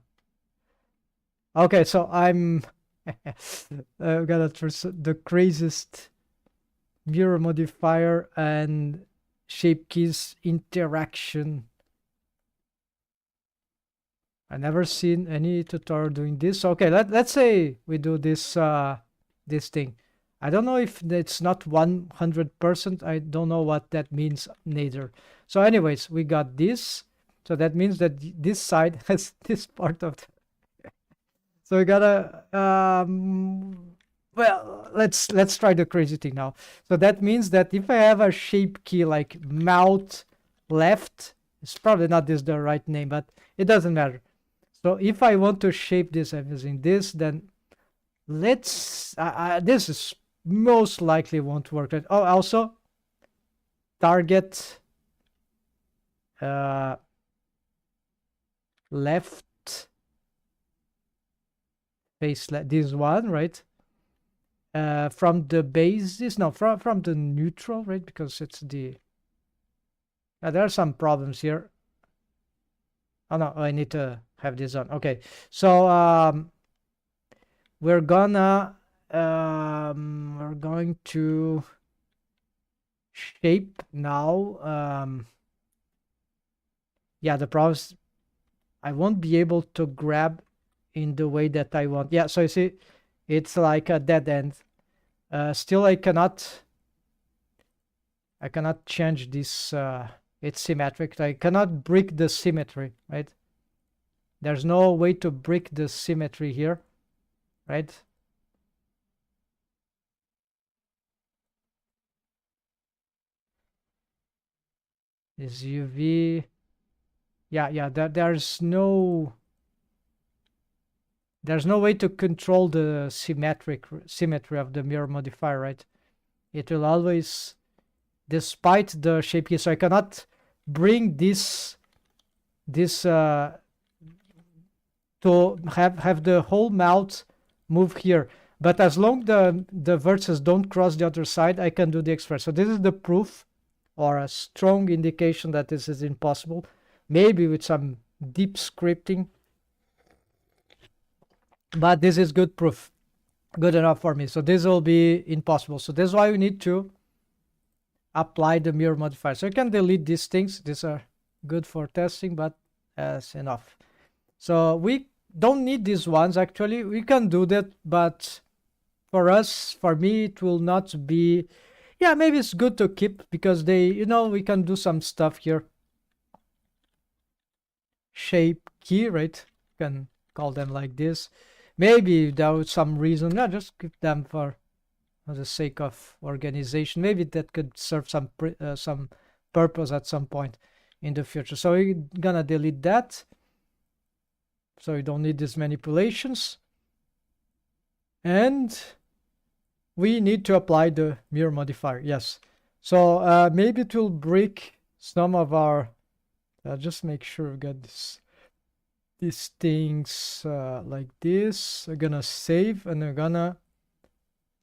S1: okay, so I'm gonna choose the craziest mirror modifier and shape keys interaction. I never seen any tutorial doing this. Okay, let's say we do this this thing. I don't know if it's not 100%. I don't know what that means neither. So anyways, we got this. So that means that this side has this part of the so we gotta well, let's try the crazy thing now. So that means that if I have a shape key like mouth left, it's probably not this the right name, but it doesn't matter. So if I want to shape this, I'm using this, then let's this is most likely won't work. Right? Oh, also target left face, this one, right? From the basis, no, from the neutral, right? Because it's the there are some problems here. Oh no, I need to have this on. Okay, so we're going to shape now. Yeah, the problem is I won't be able to grab in the way that I want. Yeah, so you see, it's like a dead end. Still, I cannot change this. It's symmetric. I cannot break the symmetry, right? There's no way to break the symmetry here, right? This UV, yeah, there's no way to control the symmetry of the mirror modifier, right? It will always, despite the shape key, so I cannot bring this to have the whole mouth move here. But as long the vertices don't cross the other side, I can do the expression. So this is the proof, or a strong indication that this is impossible. Maybe with some deep scripting, but this is good proof, good enough for me. So this will be impossible. So this is why we need to apply the mirror modifier. So you can delete these things. These are good for testing, but that's enough. So we don't need these ones. Actually, we can do that, but for me, it will not be. Yeah, maybe it's good to keep, because they, we can do some stuff here. Shape key, right? You can call them like this. Maybe there was some reason. Yeah, just keep them for the sake of organization. Maybe that could serve some purpose at some point in the future. So we're gonna delete that. So you don't need these manipulations. And we need to apply the mirror modifier. Yes. So maybe it will break some of our. Just make sure we get these things like this. We're gonna save, and we're gonna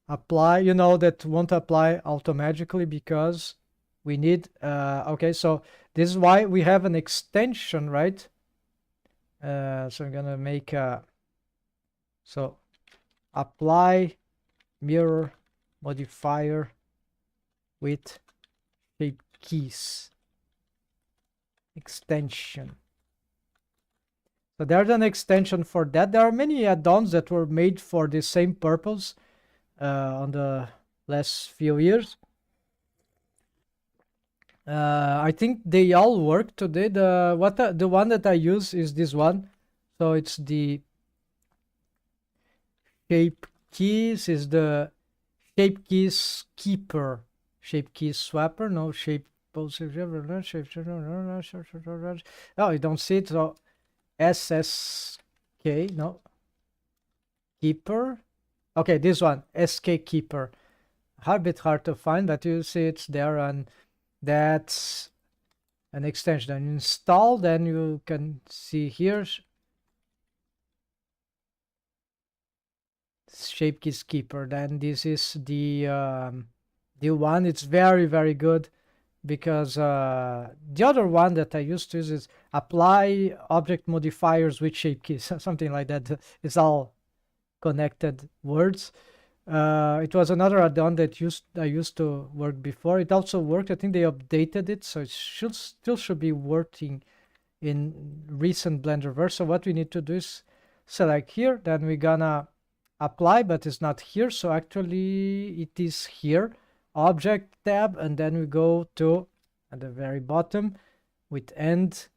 S1: apply. That won't apply automatically because we need. Okay, so this is why we have an extension, right? So I'm gonna make so apply mirror modifier with shape keys extension. So there's an extension for that. There are many add-ons that were made for the same purpose on the last few years. I think they all work today. The one that I use is this one. So it's the shape keys, is the shape keys keeper, shape keys swapper, no shape positive. Oh, you don't see it. So SSK, no keeper. Okay, this one, SK keeper. A bit hard to find, but you see it's there, and that's an extension. And install, then you can see here shape keys keeper. Then this is the one. It's very, very good, because the other one that I used to use is apply object modifiers with shape keys, something like that. It's all connected words. It was another add-on that I used to work before. It also worked. I think they updated it, so it still should be working in recent Blender version. So what we need to do is select here, then we're gonna apply, but it's not here. So actually it is here, object tab, and then we go to at the very bottom with end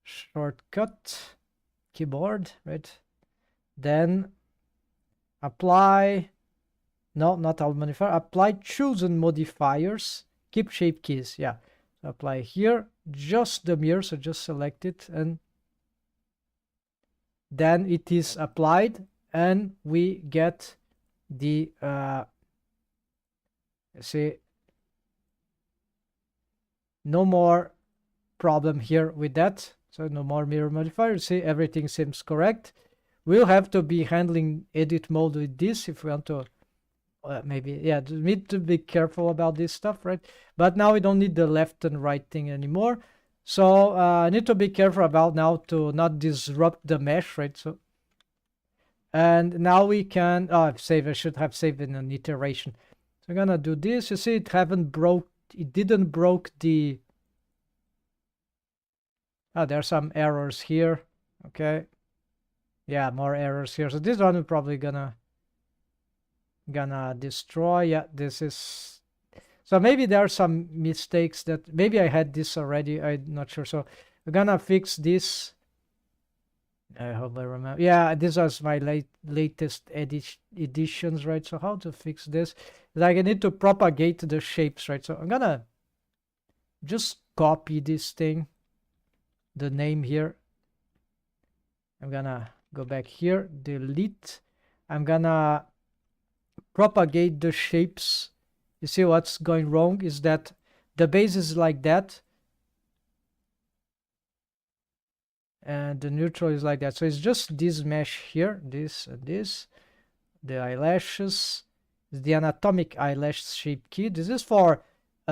S1: shortcut keyboard, right? Then apply, no, not all modifier, apply chosen modifiers, keep shape keys. Yeah, so apply here just the mirror, so just select it, and then it is applied, and we get the see, no more problem here with that. So no more mirror modifier. See, everything seems correct. We'll have to be handling edit mode with this if we want to maybe, yeah, need to be careful about this stuff, right? But now we don't need the left and right thing anymore. So I need to be careful about now to not disrupt the mesh, right? So, and now we can save. I should have saved in an iteration. So I'm gonna do this. You see, it didn't broke the. There are some errors here. Okay. Yeah, more errors here. So this one we're probably gonna destroy. Yeah, this is. So maybe there are some mistakes that maybe I had this already. I'm not sure. So we're gonna fix this. I hope I remember. Yeah, this was my latest editions, right? So how to fix this? Like I need to propagate the shapes, right? So I'm gonna just copy this thing, the name here. I'm gonna go back here, delete. I'm gonna propagate the shapes. You see what's going wrong is that the base is like that, and the neutral is like that. So it's just this mesh here, this and this, the eyelashes, the anatomic eyelash shape key. This is for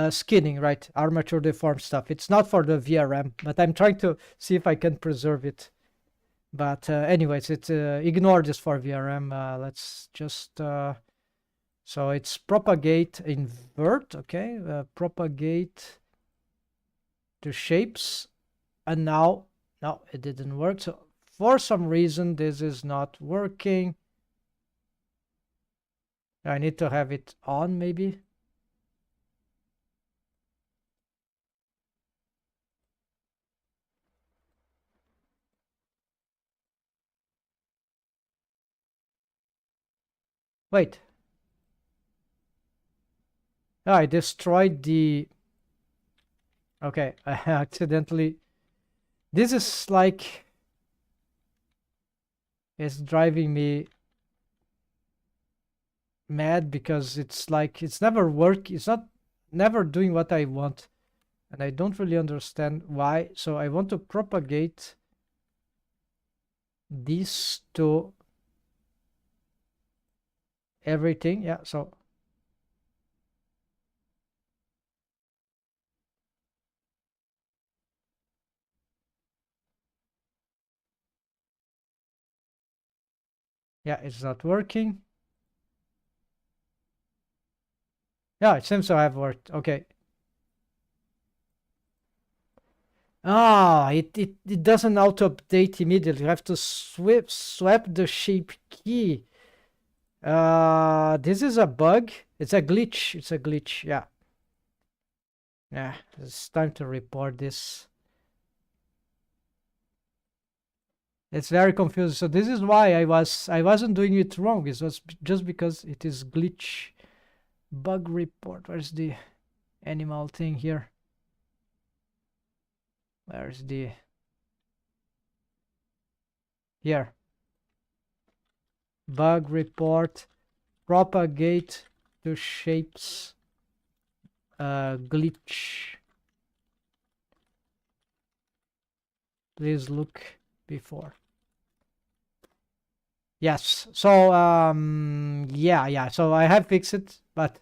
S1: skinning, right? Armature deform stuff. It's not for the VRM, but I'm trying to see if I can preserve it. But anyways, ignore this for VRM. Let's just so it's propagate invert, okay? Propagate the shapes, and now no, it didn't work. So for some reason this is not working. I need to have it on maybe. Wait. Oh, I destroyed the... Okay, I accidentally... This is like... It's driving me mad because it's like it's never it's not never doing what I want, and I don't really understand why. So I want to propagate this to everything. Yeah, so yeah, it's not working. Yeah, it seems to have worked. Okay. Ah, it doesn't auto-update immediately. You have to swap the shape key. This is a bug. It's a glitch. It's a glitch. Yeah. Yeah, it's time to report this. It's very confusing. So this is why I wasn't doing it wrong. It was just because it is glitch. Bug report. Where's the animal thing here? Where's the... Here. Bug report. Propagate to shapes. Glitch. Please look before. Yes. So yeah. So I have fixed it, but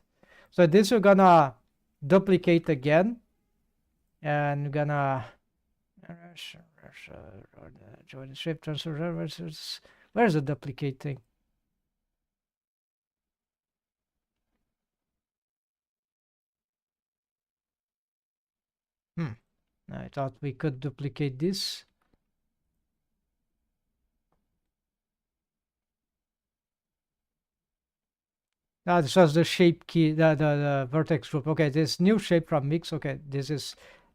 S1: so this we're gonna duplicate again, and we're gonna join the shape transfer. Where's the duplicate thing? I thought we could duplicate this. This was the shape key, the vertex group. Okay, this new shape from mix. Okay,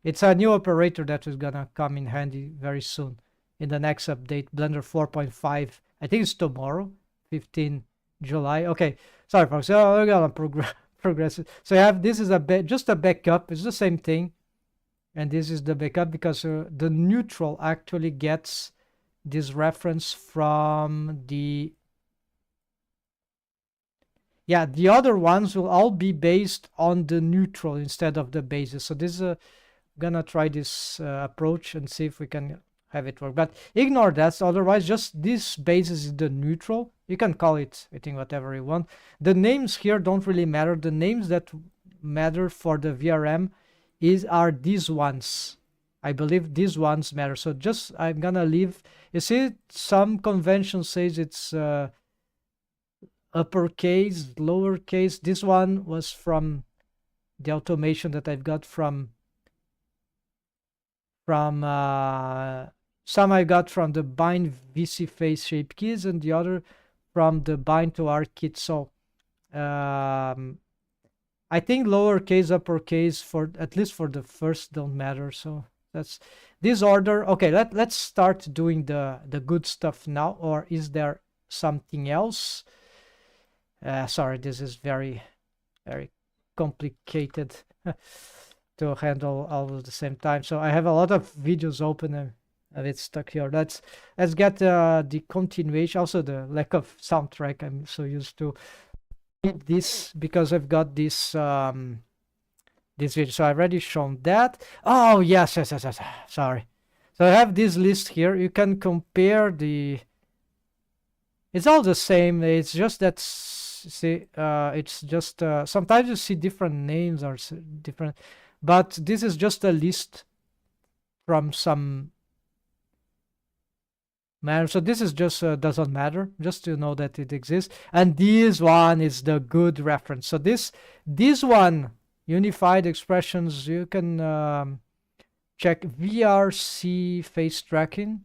S1: it's a new operator that is gonna come in handy very soon in the next update, Blender 4.5. I think it's tomorrow, 15 July. Okay, sorry folks. So we're gonna progress it. So you have this is just a backup. It's the same thing, and this is the backup because the neutral actually gets this reference from the... Yeah, the other ones will all be based on the neutral instead of the bases. So this is gonna try this approach and see if we can have it work. But ignore that. Otherwise, just this basis is the neutral. You can call it, I think, whatever you want. The names here don't really matter. The names that matter for the VRM are these ones. I believe these ones matter. So just I'm gonna leave. You see, some convention says it's uppercase, lowercase. This one was from the automation that I've got from some I got from the bind VC face shape keys, and the other from the bind to ARKit. So I think lowercase, uppercase, for at least for the first don't matter. So That's this order. Okay, let's start doing the good stuff now. Or is there something else? Sorry, this is very complicated to handle all at the same time. So I have a lot of videos open and a bit stuck here. Let's get the continuation. Also the lack of soundtrack. I'm so used to this because I've got this this video. So I've already shown that. Oh yes. Sorry. So I have this list here. You can compare the. It's all the same. It's just that see. It's just sometimes you see different names or different, but this is just a list from some. Matter. So this is just doesn't matter, just to know that it exists. And this one is the good reference. So this one, unified expressions, you can check VRC face tracking.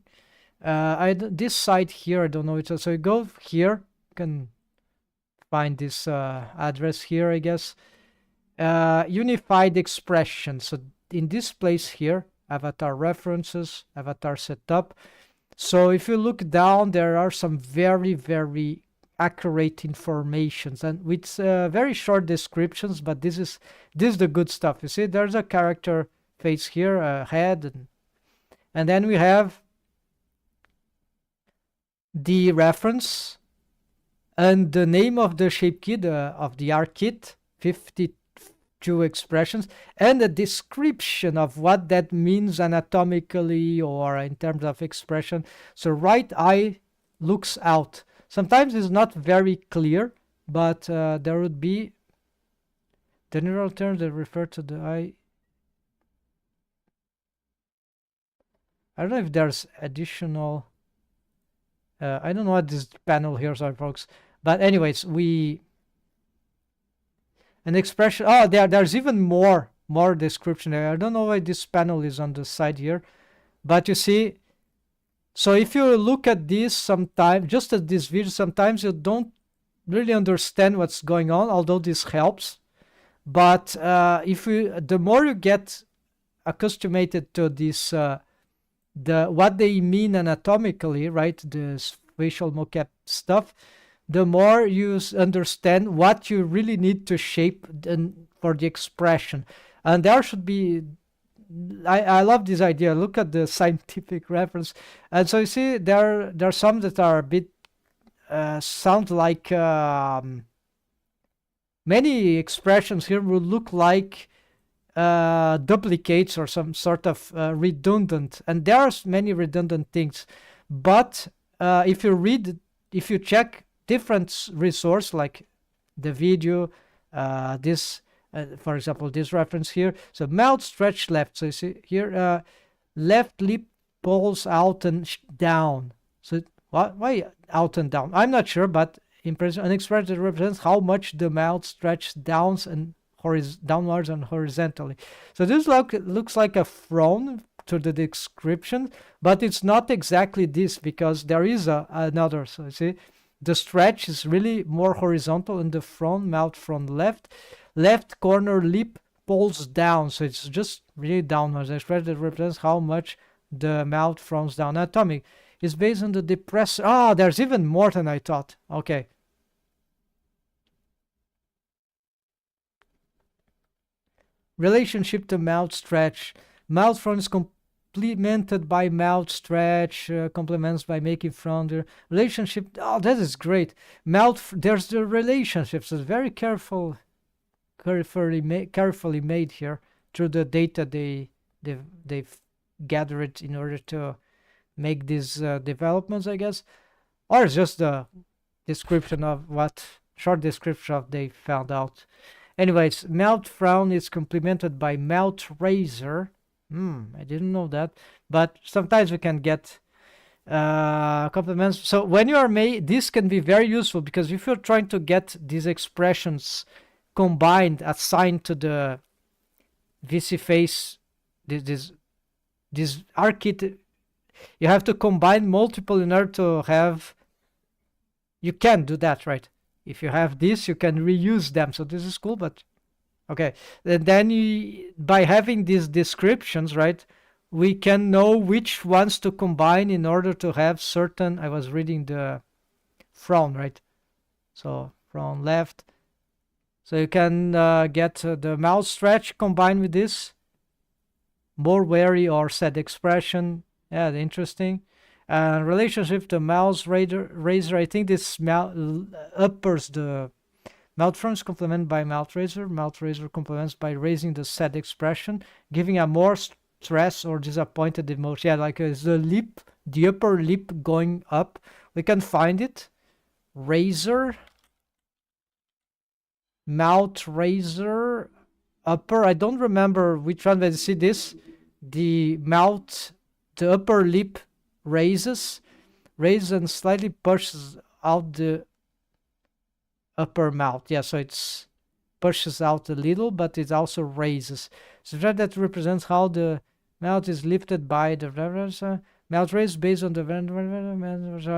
S1: This site here, I don't know it. So you go here, you can find this address here, I guess. Unified expressions. So in this place here, avatar references, avatar setup. So if you look down, there are some very accurate informations and with very short descriptions, but this is the good stuff. You see, there's a character face here, a head, and then we have the reference and the name of the shape kit of the ARKit 52 expressions, and a description of what that means anatomically or in terms of expression. So right eye looks out. Sometimes it's not very clear, but there would be general terms that refer to the eye. I don't know if there's additional. I don't know what this panel here is, folks. But anyways, an expression. Oh, there's even more description there. I don't know why this panel is on the side here, but you see. So if you look at this sometimes, just at this video, sometimes you don't really understand what's going on, although this helps. But the more you get accustomed to this, what they mean anatomically, right? This facial mocap stuff, the more you understand what you really need to shape for the expression. And there should be, I love this idea. Look at the scientific reference. And so you see, there are some that are a bit, sound like, many expressions here will look like duplicates or some sort of redundant. And there are many redundant things. But if you check different resource like the video, for example, this reference here. So mouth stretch left. So you see here, left lip pulls out and down. So why out and down? I'm not sure, but an expression that represents how much the mouth stretches downwards and horizontally. So this looks like a frown to the description, but it's not exactly this because there is another. So you see, the stretch is really more horizontal in the front, mouth from left corner lip pulls down. So it's just really downwards. The expression that represents how much the mouth frowns down. Anatomic is based on the depressor. Ah, there's even more than I thought. Okay. Relationship to mouth stretch. Mouth frown is complemented by mouth stretch, complements by making frown. Relationship, oh, that is great. Mouth, there's the relationships. It's very carefully made here through the data they've gathered in order to make these developments, I guess. Or it's just the description of short description of they found out. Anyways, mouth frown is complemented by mouth razor. I didn't know that, but sometimes we can get complements. So when you are this can be very useful because if you're trying to get these expressions combined, assigned to the VC face, this ARKit, you have to combine multiple in order to have. You can do that, right? If you have this, you can reuse them. So this is cool, but okay. And then by having these descriptions, right, we can know which ones to combine in order to have certain, I was reading the from, right? So from left. So you can get the mouth stretch combined with this. More wary or sad expression. Yeah, interesting. Relationship to mouse razor. I think this uppers the mouth fronts complement by mouth razor. Mouth razor complements by raising the sad expression, giving a more stress or disappointed emotion. Yeah, like is the lip, the upper lip going up. We can find it. Razor. Mouth razor. Upper. I don't remember which one, but you see this. The mouth, the upper lip raises and slightly pushes out the upper mouth. Yeah, so it's pushes out a little, but it also raises. So that represents how the mouth is lifted by the mouth raise based on the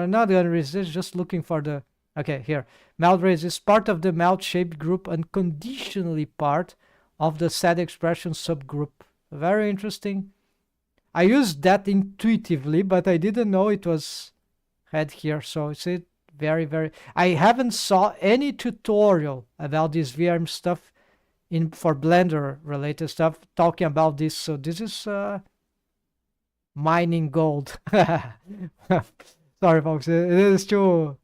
S1: not the resist, just looking for the okay here. Mouth raise is part of the mouth shaped group and conditionally part of the sad expression subgroup. Very interesting. I used that intuitively, but I didn't know it was had here. So it's it very, very. I haven't saw any tutorial about this VRM stuff in for Blender related stuff talking about this. So this is mining gold. Sorry, folks. It is too.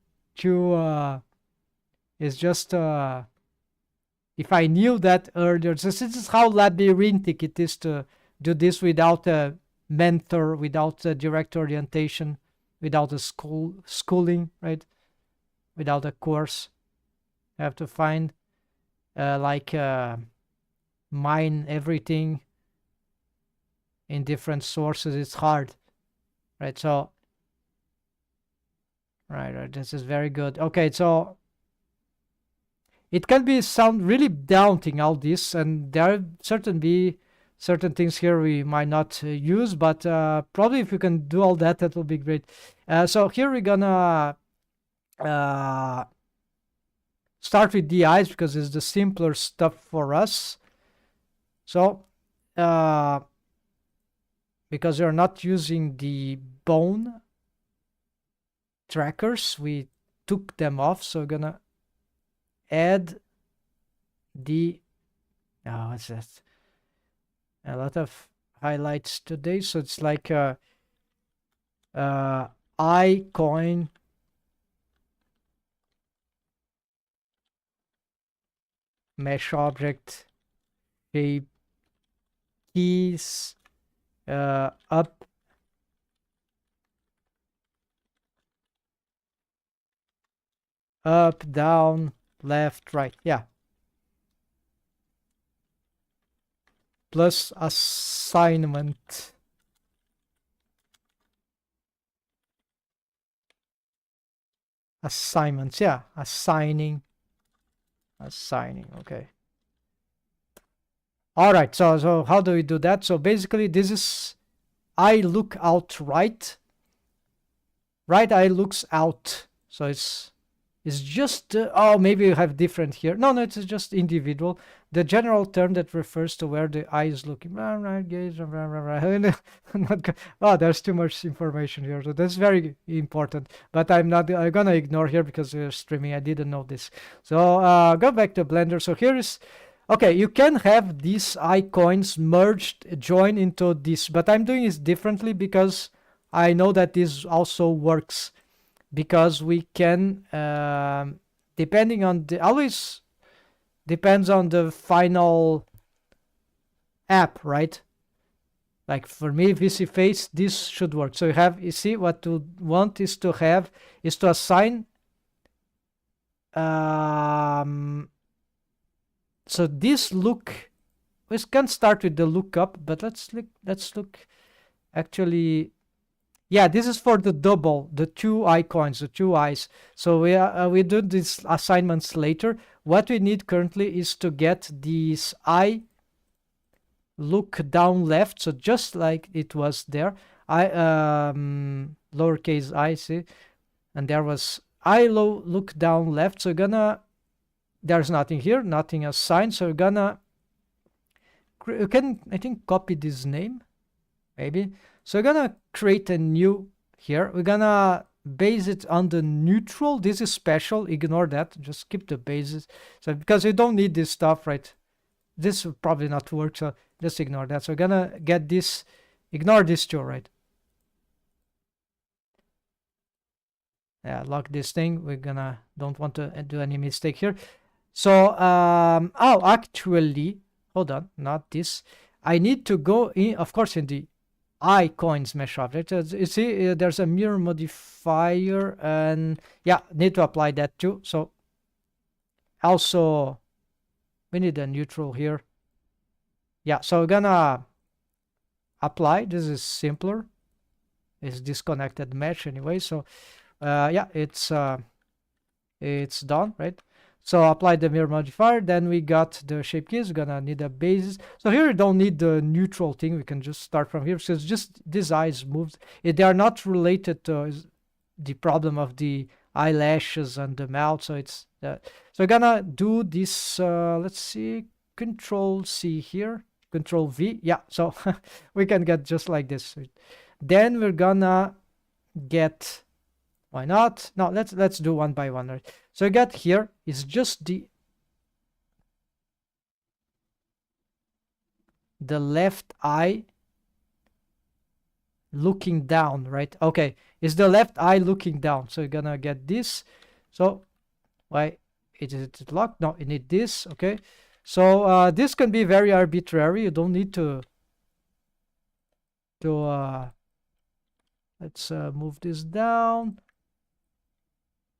S1: It's just if I knew that earlier, so this is how labyrinthic it is to do this without a mentor, without a direct orientation, without a schooling, right? Without a course. You have to find mine everything in different sources. It's hard, right? So right, this is very good. Okay, so it can sound really daunting, all this, and there are certain things here we might not use, but probably if you can do all that, that will be great. So here we're gonna start with the eyes because it's the simpler stuff for us. So because we're not using the bone trackers, we took them off, so we're gonna add the what's that? A lot of highlights today, so it's like eye coin mesh object shape keys up down left right, yeah, plus assignments, yeah, assigning, okay. All right, so how do we do that? So basically this is eye look out right eye looks out, so it's just oh, maybe you have different here. No, it's just individual. The general term that refers to where the eye is looking. Right, gaze. Oh, there's too much information here, so that's very important. But I'm gonna ignore here because we're streaming. I didn't know this. So go back to Blender. So here is okay. You can have these eye coins merged, join into this, but I'm doing it differently because I know that this also works. Because we can, depending on always depends on the final app, right? Like for me, VC Face, this should work. So you see what to want is to assign. So this look, we can start with the lookup, but let's look actually. Yeah, this is for the double, the two icons, the two eyes. So we do these assignments later. What we need currently is to get this eye look down left. So just like it was there, lowercase I, see, and there was eye look down left. So there's nothing here, nothing assigned. So we're gonna, you can, I think, copy this name. maybe. So we're gonna create a new here. We're gonna base it on the neutral. This is special. Ignore that. Just keep the bases. So because you don't need this stuff, right? This will probably not work. So just ignore that. So we're gonna get this. Ignore this too, right? Yeah, lock this thing. We're gonna don't want to do any mistake here. So oh, actually, hold on, not this. I need to go in, of course, in the icons mesh object. You see, there's a mirror modifier, and yeah, need to apply that too. So also, we need a neutral here. Yeah, so we're gonna apply. This is simpler. It's disconnected mesh anyway. So yeah, it's done, right? So apply the mirror modifier. Then we got the shape keys. We're gonna need a basis. So here we don't need the neutral thing. We can just start from here. So it's just these eyes moved. They are not related to the problem of the eyelashes and the mouth. So it's so we're gonna do this. Let's see, Control C here, Control V. Yeah, so we can get just like this. Then we're gonna get. Why not? No, let's do one by one, right? So I got here is just the left eye looking down, right? Okay, is the left eye looking down. So you're gonna get this. So why is it locked? No, you need this. Okay, so this can be very arbitrary. You don't need to let's move this down.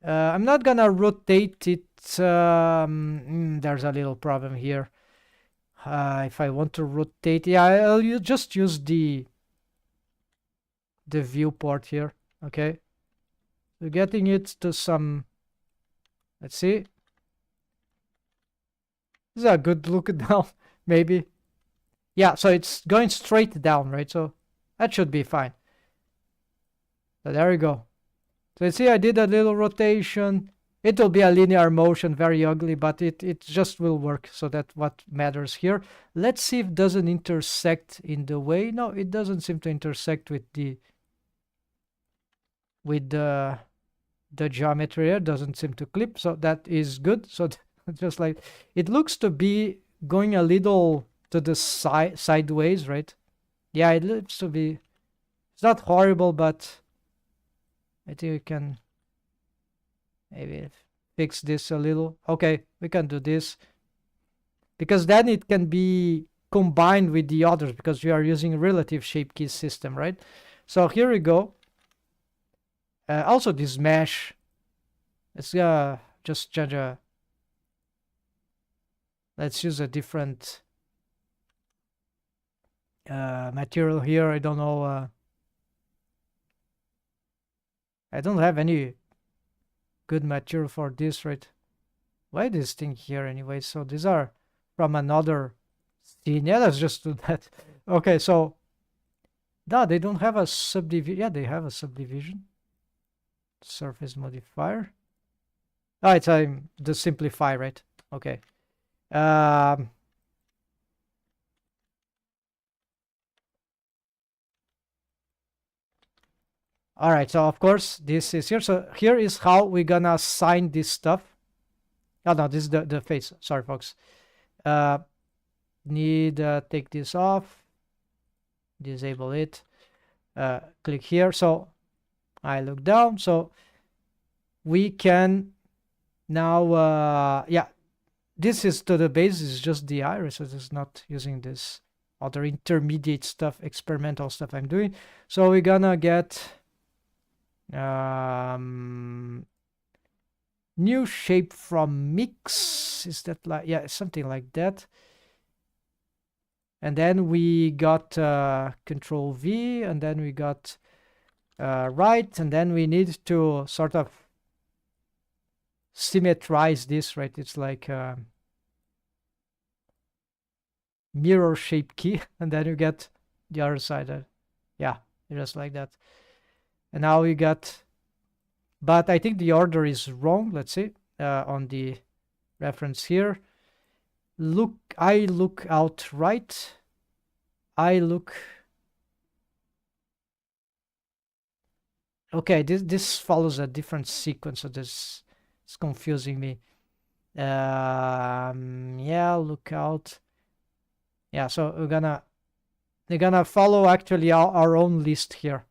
S1: I'm not gonna rotate it. There's a little problem here. If I want to rotate, yeah, I'll just use the viewport here. Okay, so getting it to some. Let's see. This is a good look down, maybe. Yeah, so it's going straight down, right? So that should be fine. So there we go. So you see, I did a little rotation. It will be a linear motion, very ugly, but it just will work. So that's what matters here. Let's see if it doesn't intersect in the way. No, it doesn't seem to intersect with the geometry here. Doesn't seem to clip. So that is good. So just like it looks to be going a little to the sideways, right? Yeah, it looks to be. It's not horrible, but I think we can maybe fix this a little. Okay, we can do this. Because then it can be combined with the others because we are using relative shape key system, right? So here we go. Also this mesh. Let's just change let's use a different material here. I don't know. I don't have any good material for this, right? Why this thing here anyway? So these are from another scene. Yeah, let's just do that. Okay, so no, they don't have a subdivision. Yeah, they have a subdivision. Surface modifier. Oh, it's the simplify, right? Okay. All right, so of course this is here. So here is how we're gonna assign this stuff. Oh no, this is the face. Sorry, folks. Need take this off. Disable it. Click here. So I look down. So we can now. Yeah, this is to the base. Is just the iris. So it's not using this other intermediate stuff, experimental stuff I'm doing. So we're gonna get. New shape from mix. Is that like, yeah, something like that. And then we got Control V, and then we got right, and then we need to sort of symmetrize this, right? It's like mirror shape key, and then you get the other side. Yeah, just like that. And now we got, but I think the order is wrong. Let's see on the reference here. I look out right. I look Okay, this follows a different sequence, so this is confusing me. Yeah, look out. Yeah, so we're gonna follow actually our own list here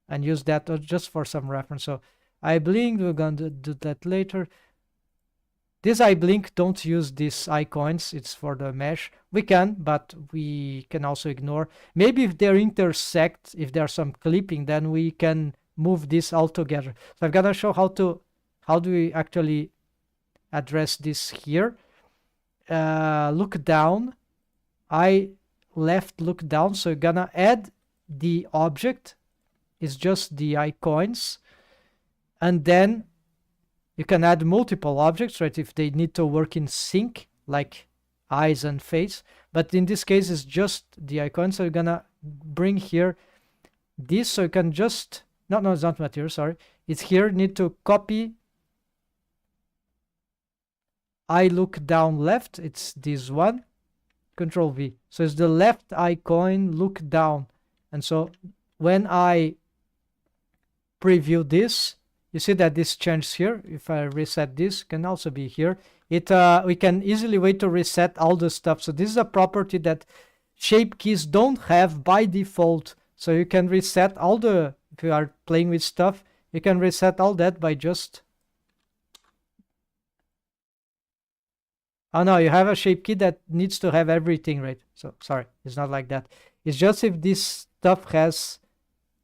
S1: and use that just for some reference. So I blink, we're gonna do that later. This I blink, don't use these icons, it's for the mesh. We can, but we can also ignore. Maybe if they intersect, if there's some clipping, then we can move this all together. So I'm gonna show how do we actually address this here. Look down, I left look down, so you're gonna add the object, it's just the icons, and then you can add multiple objects, right, if they need to work in sync, like eyes and face. But in this case, it's just the icon. So you're gonna bring here this, so you can just, no, it's not material, sorry. It's here, need to copy. I look down left, it's this one, Control V. So it's the left icon, look down. And so when I preview this, you see that this changes here. If I reset this, can also be here. We can easily wait to reset all the stuff. So this is a property that shape keys don't have by default. So you can reset all the, if you are playing with stuff, you can reset all that by just, oh no, you have a shape key that needs to have everything, right? So sorry, it's not like that. It's just if this stuff has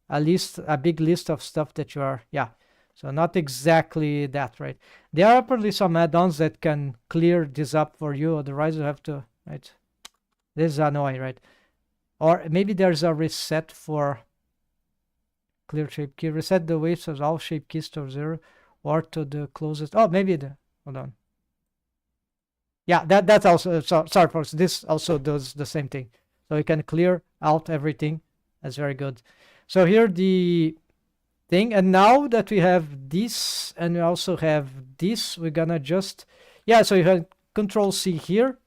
S1: a big list of stuff that you are, yeah. So not exactly that, right? There are probably some add-ons that can clear this up for you, otherwise you have to, right? This is annoying, right? Or maybe there's a reset for clear shape key. Reset the weights of all shape keys to 0 or to the closest. Oh, maybe hold on. Yeah, that's also, sorry folks, this also does the same thing. So you can clear out everything. That's very good. So here the thing, and now that we have this and we also have this, we're gonna just, yeah, so you have Control C here,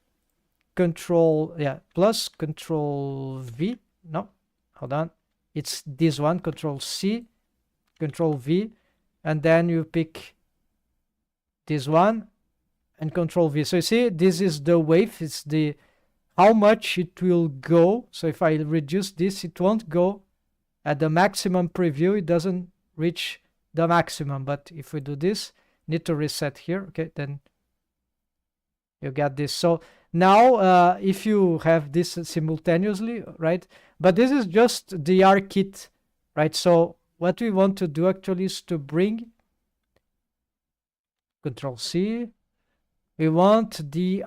S1: plus Control V, no, hold on, it's this one, Control C, Control V, and then you pick this one and Control V. So you see, this is the wave, it's the how much it will go. So if I reduce this, it won't go at the maximum preview, it doesn't reach the maximum. But if we do this, need to reset here, okay, then you get this. So now if you have this simultaneously, right, but this is just the ARKit, right? So what we want to do actually is to bring Control C, we want the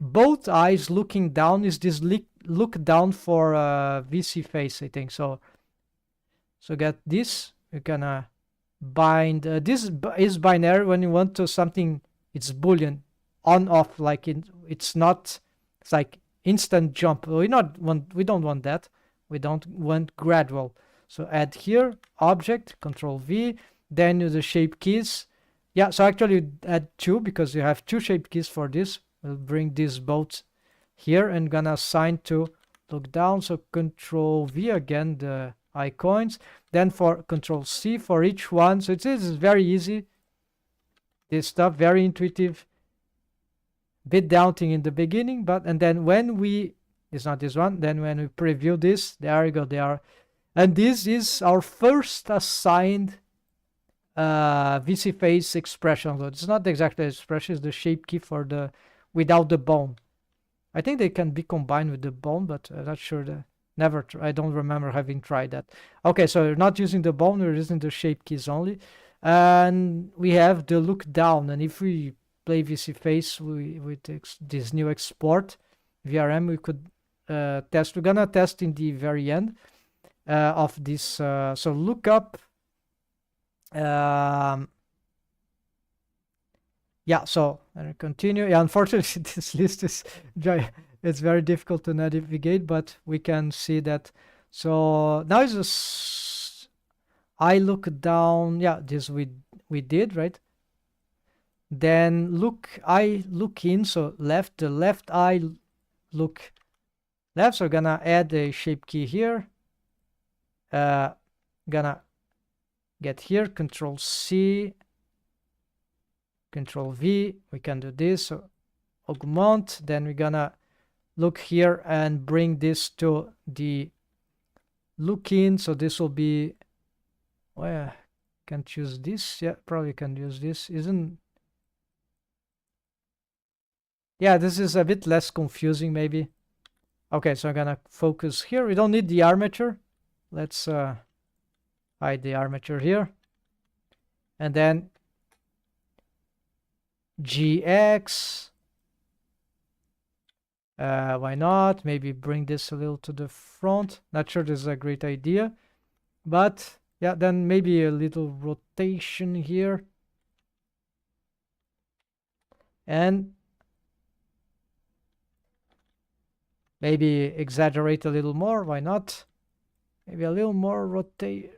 S1: both eyes looking down, is this look down for VC face, I think. So get this, you're gonna bind, this is binary when you want to something, it's Boolean, on, off, like it's not, it's like instant jump. We don't want that. We don't want gradual. So add here, object, Control V, then the shape keys. Yeah, so actually add 2 because you have 2 shape keys for this. We'll bring these both here and gonna assign to look down. So Control V again, the icons, then for Control C for each one. So this is very easy. This stuff, very intuitive, bit daunting in the beginning, but and then when we, it's not this one, then when we preview this, there you go, they are, and this is our first assigned VC face expression. So it's not exactly expression, it's the shape key for the without the bone. I think they can be combined with the bone, but I'm not sure. I don't remember having tried that. Okay, so we're not using the bone, we're using the shape keys only. And we have the look down, and if we play VC face with this new export VRM, we could test. We're gonna test in the very end of this. So look up. Yeah, so and continue. Yeah, unfortunately, this list is it's very difficult to navigate, but we can see that. So now is this. I look down. Yeah, this we did, right? Then I look in. So the left eye look left. So we're gonna add a shape key here. Gonna get here, Control C, Control V. We can do this. So augment. Then we're gonna look here and bring this to the look in. So this will be, well, can't use this. Yeah, probably can use this. Isn't, yeah, this is a bit less confusing maybe. Okay, so I'm gonna focus here. We don't need the armature. Let's hide the armature here. And then GX. Why not? Maybe bring this a little to the front. Not sure this is a great idea. But yeah, then maybe a little rotation here. And maybe exaggerate a little more. Why not? Maybe a little more rotate.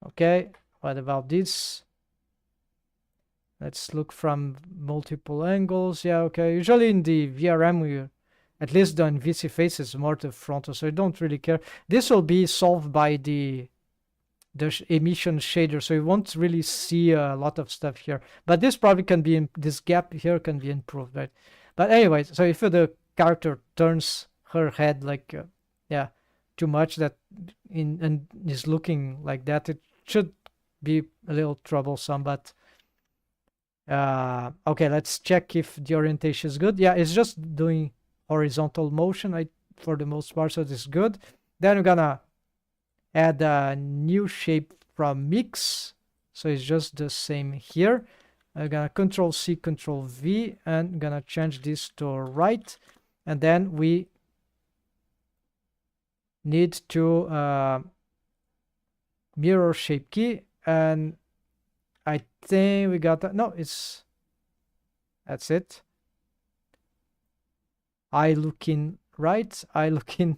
S1: Okay, what about this? Let's look from multiple angles. Yeah, okay. Usually in the VRM, we, at least the VC face is more to frontal, so I don't really care. This will be solved by the emission shader, so you won't really see a lot of stuff here. But this probably can be, this gap here can be improved, right? But anyway, so if the character turns her head like, yeah, too much that and is looking like that, it should be a little troublesome. But okay, let's check if the orientation is good. Yeah, it's just doing horizontal motion, for the most part, so this is good. Then we're gonna add a new shape from mix, so it's just the same here. I'm gonna Control C, Control V, and gonna change this to right. And then we need to mirror shape key, and I think we got that. No, that's it. I look in right, I look in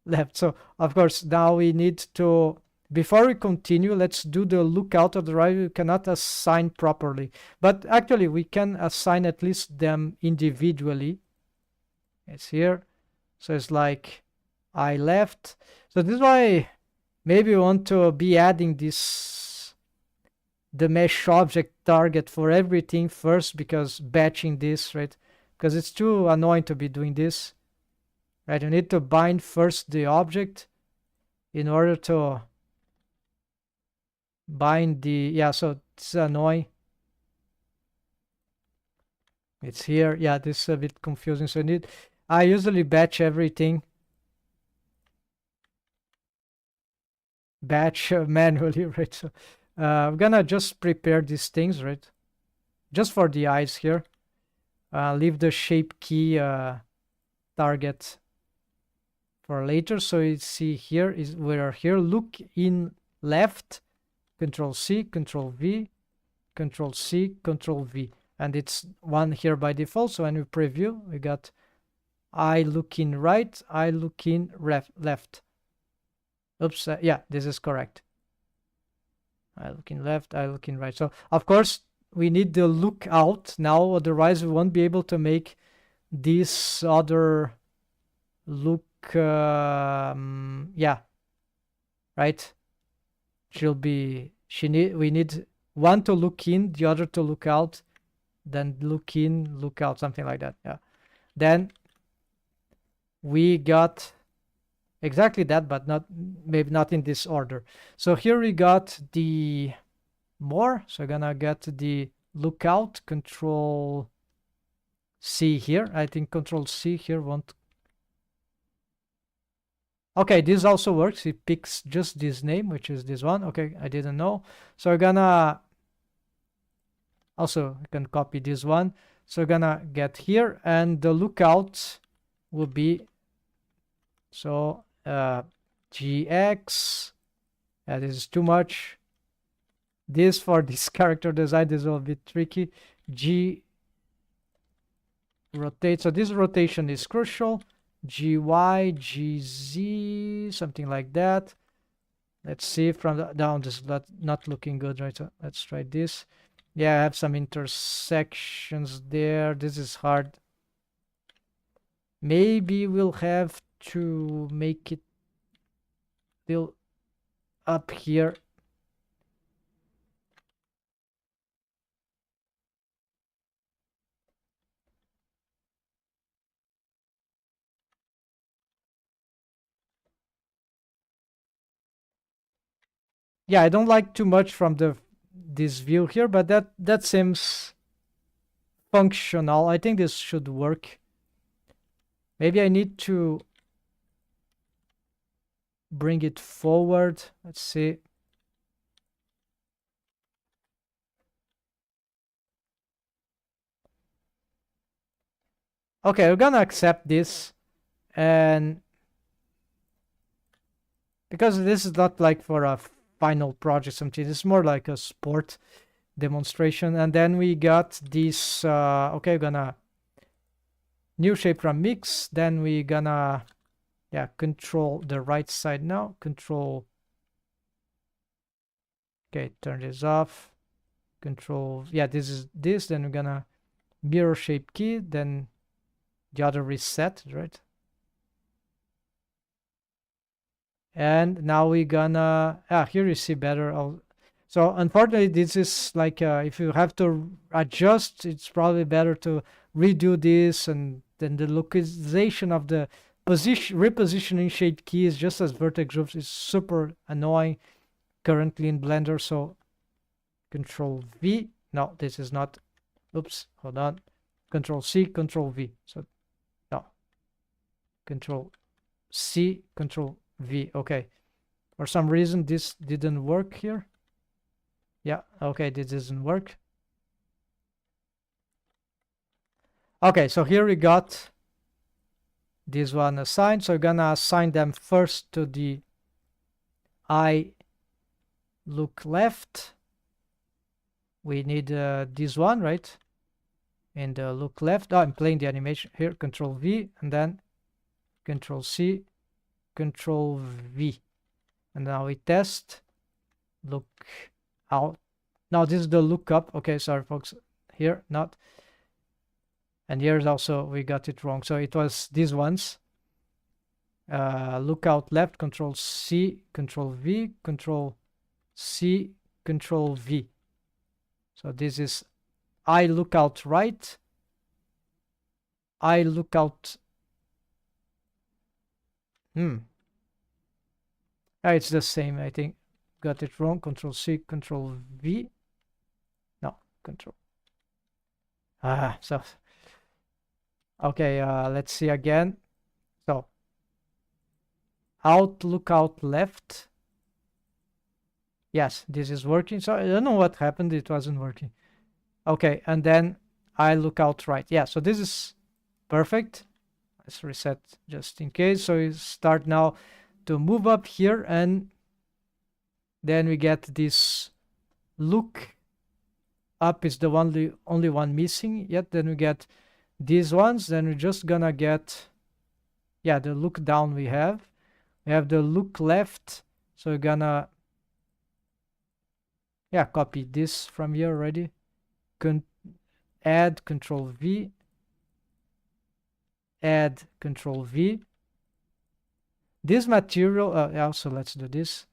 S1: left. So of course now we need to, before we continue, let's do the lookout of the right. We cannot assign properly, but actually we can assign at least them individually. It's here, so it's like I left. So this is why maybe we want to be adding this, the mesh object target for everything first, because batching this, right? Because it's too annoying to be doing this, right? You need to bind first the object in order to bind the, yeah, so it's annoying. It's here. Yeah, this is a bit confusing. So I usually batch everything. Batch manually, right? So I'm gonna just prepare these things, right? Just for the eyes here. Leave the shape key target for later. So you see here is, we're here, look in left, Control C, Control V, Control C, Control V. And it's one here by default. So when we preview, we got I look in right, I look in left. Oops, yeah, this is correct. I look in left, I look in right. So of course we need the lookout now, otherwise we won't be able to make this other look. Yeah, right. We need one to look in, the other to look out, then look in, look out, something like that. Yeah. Then we got exactly that, but maybe not in this order. So here we got the more. So I'm gonna get the lookout, Control C here. I think Control C here won't. Okay, this also works. It picks just this name, which is this one. Okay, I didn't know. So we're gonna also, I can copy this one. So we're gonna get here, and the lookout will be, so GX. Yeah, this is too much. This for this character design is a little bit tricky. G rotate. So this rotation is crucial. GY, GZ, something like that. Let's see from the down. This is not looking good, right? So let's try this. Yeah, I have some intersections there. This is hard. Maybe we'll have to make it still up here. Yeah, I don't like too much from this view here, but that seems functional. I think this should work. Maybe I need to bring it forward. Let's see. Okay, we're gonna accept this, and because this is not like for a final project something, it's more like a sport demonstration. And then we got this okay, we're gonna new shape from mix, then we gonna control the right side now, control, okay, turn this off, control, this is this, then we're gonna mirror shape key, then the other reset, right? And now we're gonna here you see better. So unfortunately this is like if you have to adjust, it's probably better to redo this, and then the localization of the repositioning shape key is just as vertex groups is super annoying currently in Blender. So Control V, no, this is not, oops, hold on, Control C, Control V, so no, Control C, Control V. Okay, for some reason this didn't work here. Yeah, okay, this doesn't work. Okay, so here we got this one assigned, so we're gonna assign them first to the eye look left. We need this one, right? And look left. Oh, I'm playing the animation here. Control V, and then Control C, Control V. And now we test. Look out. Now this is the look up. Okay, sorry folks. Here, not. And here's also, we got it wrong. So it was these ones. Look out left, Control C, Control V, Control C, Control V. So this is eye look out right, eye look out. It's the same, I think. Got it wrong. Control C, Control V. No, Control. So okay, let's see again. So out look out left. Yes, this is working. So I don't know what happened, it wasn't working. Okay, and then I look out right. Yeah, so this is perfect. Let's reset just in case. So we start now to move up here, and then we get this look up is the only one missing yet. Then we get these ones. Then we're just gonna get the look down. We have the look left, so we're gonna copy this from here already. Add Control V, add Control V. This material also, let's do this.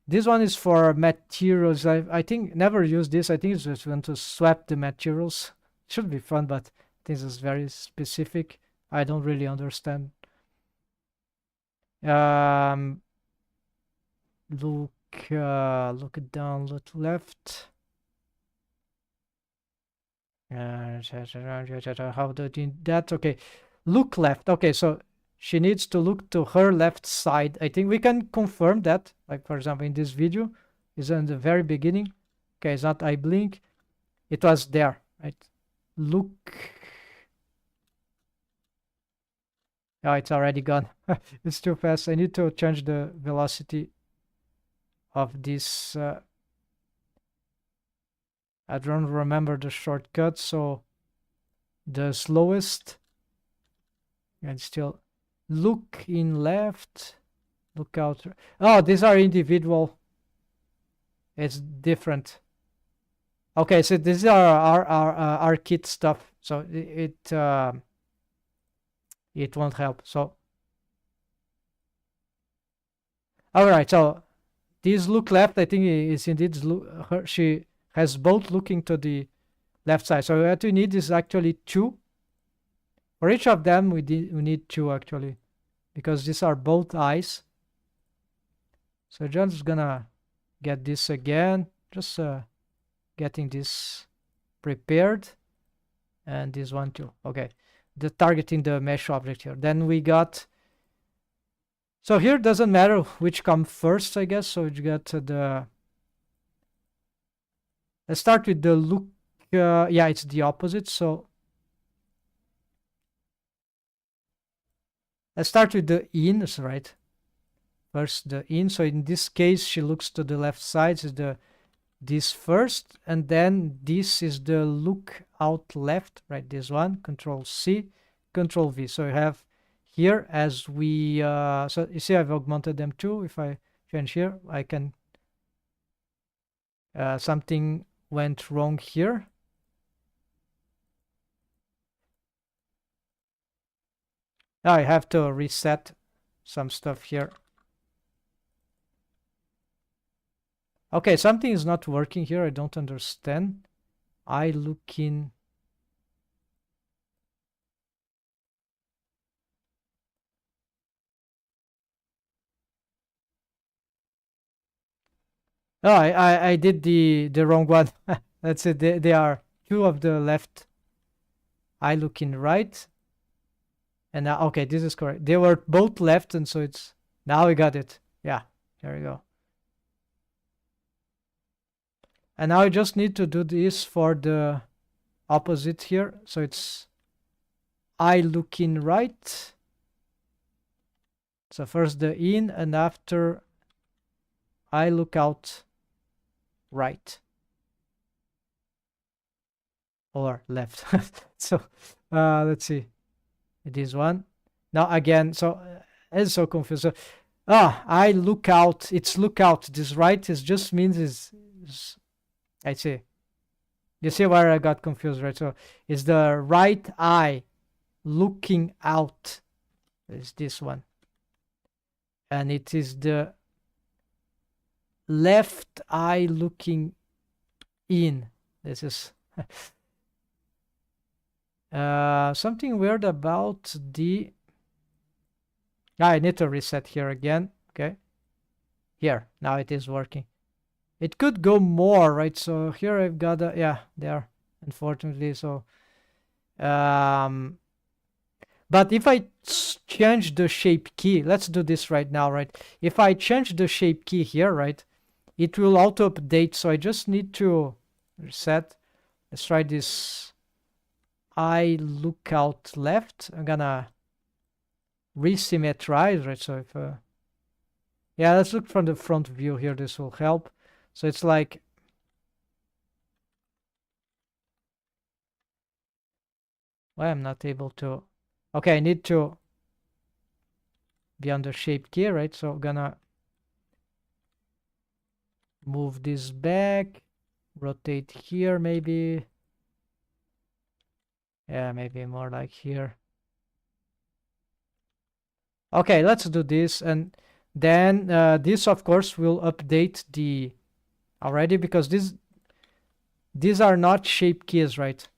S1: This one is for materials. I think never use this. I think it's just want to swap the materials. Should be fun, but this is very specific. I don't really understand. Look down, look left. How do you that? Okay, look left. Okay, so she needs to look to her left side. I think we can confirm that. Like for example, in this video, is in the very beginning. Okay, it's not I blink. It was there, right? Look. Oh, it's already gone. It's too fast. I need to change the velocity of this. I don't remember the shortcut, so the slowest, and still look in left, look out. Oh, these are individual. It's different. Okay, so these are our ARKit stuff, so it won't help. So All right, so this look left, I think is indeed she has both looking to the left side. So what we need is actually 2. For each of them, we need 2 actually, because these are both eyes. So just gonna get this again, just getting this prepared, and this one too. Okay, the targeting the mesh object here. Then we got, so here doesn't matter which comes first, I guess. So you got the, let's start with the look. Yeah, it's the opposite. So let's start with the ins, right? First the in. So in this case, she looks to the left side. Is the this first, and then this is the look out left, right? This one, Control C, Control V. So you have here as we so you see I've augmented them too. If I change here, I can something went wrong here. Now I have to reset some stuff here. Okay, something is not working here. I don't understand. I look in. Oh, I did the wrong one. That's it. They are 2 of the left. I look in right. And now, okay, this is correct. They were both left, and so it's, now we got it. Yeah, there we go. And now I just need to do this for the opposite here. So it's I look in right. So first the in, and after I look out right. Or left. So let's see. This one. Now again, so it's so confused. So, I look out. It's look out. This right is just means is I see. You see where I got confused, right? So it's the right eye looking out. Is this one. And it is the left eye looking in. This is something weird about the, I need to reset here again. Okay, here, now it is working. It could go more, right? So here I've got a, yeah, there, unfortunately. So but if I change the shape key, let's do this right now, right? If I change the shape key here, right, it will auto update. So I just need to reset. Let's try this. I look out left. I'm gonna resymmetrize, right? So if yeah, let's look from the front view here. This will help. So it's like, why I'm not able to, okay, I need to be on the shape key, right? So I'm gonna move this back, rotate here maybe. Yeah, maybe more like here. Okay, let's do this. And then this, of course, will update the already, because these are not shape keys, right?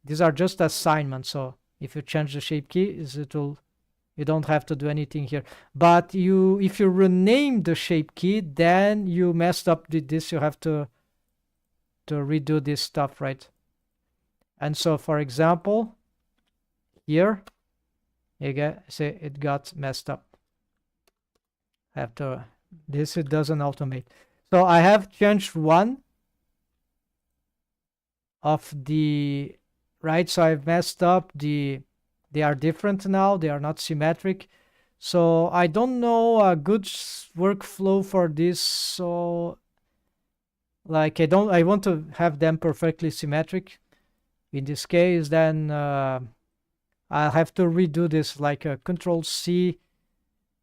S1: These are just assignments. So if you change the shape key, it will, you don't have to do anything here. But if you rename the shape key, then you messed up this. You have to redo this stuff, right? And so, for example, here, you get, say it got messed up. I have to, this it doesn't automate. So I have changed one of the, right? So I've messed up they are different now. They are not symmetric. So I don't know a good workflow for this. So like I want to have them perfectly symmetric. In this case, then I'll have to redo this, like a Control C.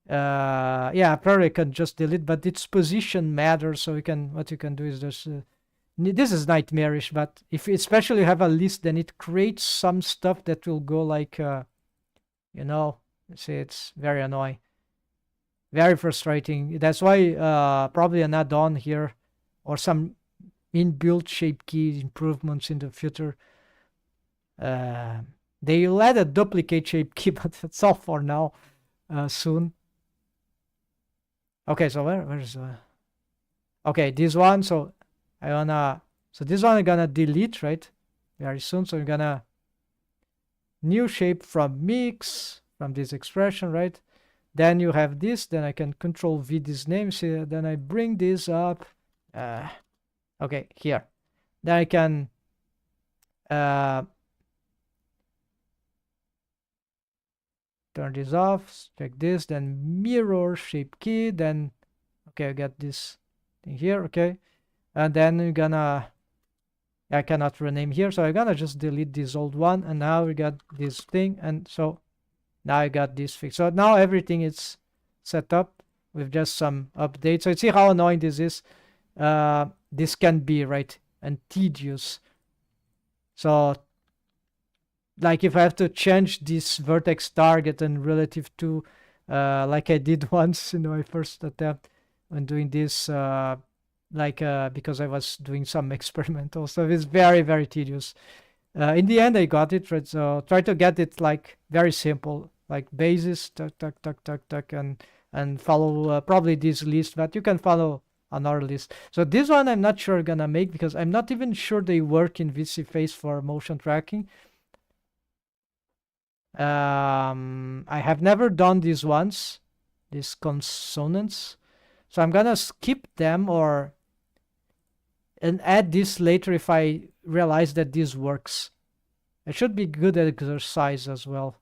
S1: Yeah, probably I can just delete, but its position matters. So what you can do is just this is nightmarish, but if especially you have a list, then it creates some stuff that will go like you know, see, it's very annoying. Very frustrating. That's why probably an add-on here or some inbuilt shape key improvements in the future. They will add a duplicate shape key, but that's all for now. Soon. Okay, so where's okay, this one. So this one I'm gonna delete, right? Very soon. So I'm gonna new shape from mix from this expression, right? Then you have this. Then I can control V this name. See, then I bring this up. Okay, here. Then I can turn this off. Check this. Then mirror shape key. Then okay, I got this thing here. Okay, and then we're gonna. I cannot rename here, so I'm gonna just delete this old one, and now we got this thing, and so now I got this fixed. So now everything is set up with just some updates. So you see how annoying this is. This can be, right, and tedious. So like if I have to change this vertex target and relative to like I did once in my first attempt when doing this because I was doing some experimental stuff. It's very, very tedious. In the end I got it, right? So try to get it like very simple, like basis, tuck, tuck, tuck, tuck, tuck, and follow probably this list, but you can follow another list. So this one I'm not sure gonna make because I'm not even sure they work in VC Face for motion tracking. I have never done these ones, these consonants, so I'm gonna skip them and add this later if I realize that this works. It should be good exercise as well,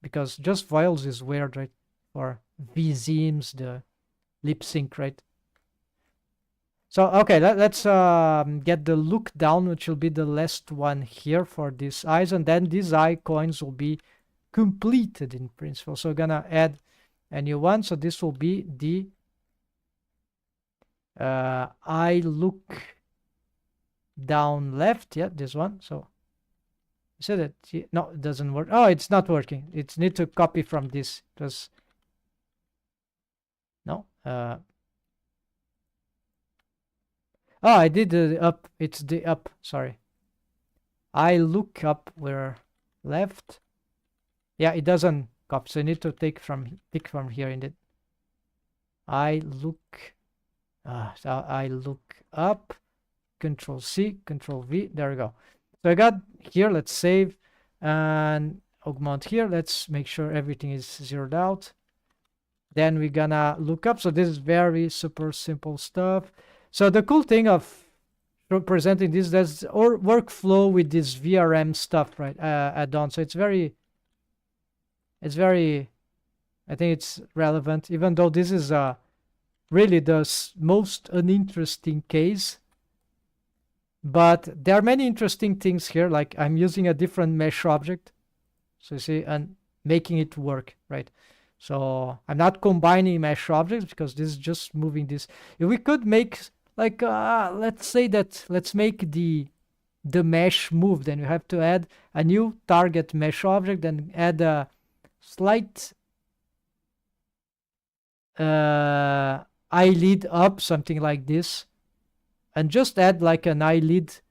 S1: because just vowels is weird, right? Or V-zems, the lip sync, right? So okay, let's get the look down, which will be the last one here for these eyes, and then these eye coins will be completed in principle. So we're gonna add a new one. So this will be the eye look down left. Yeah, this one. So you see that? No, it doesn't work. Oh, it's not working. It's need to copy from this. Because no. Oh, I did the up. It's the up. Sorry. I look up where left. Yeah, it doesn't copy. So you need to pick from here in it. I look. So I look up. Control C, Control V. There we go. So I got here. Let's save and augment here. Let's make sure everything is zeroed out. Then we're gonna look up. So this is very super simple stuff. So the cool thing of presenting this, there's or workflow with this VRM stuff, right? Addon. So it's very, I think it's relevant, even though this is really the most uninteresting case. But there are many interesting things here, like I'm using a different mesh object. So you see, and making it work, right? So I'm not combining mesh objects because this is just moving this. If we could make like, let's say that, let's make the mesh move, then you have to add a new target mesh object and add a slight eyelid up, something like this. And just add like an eyelid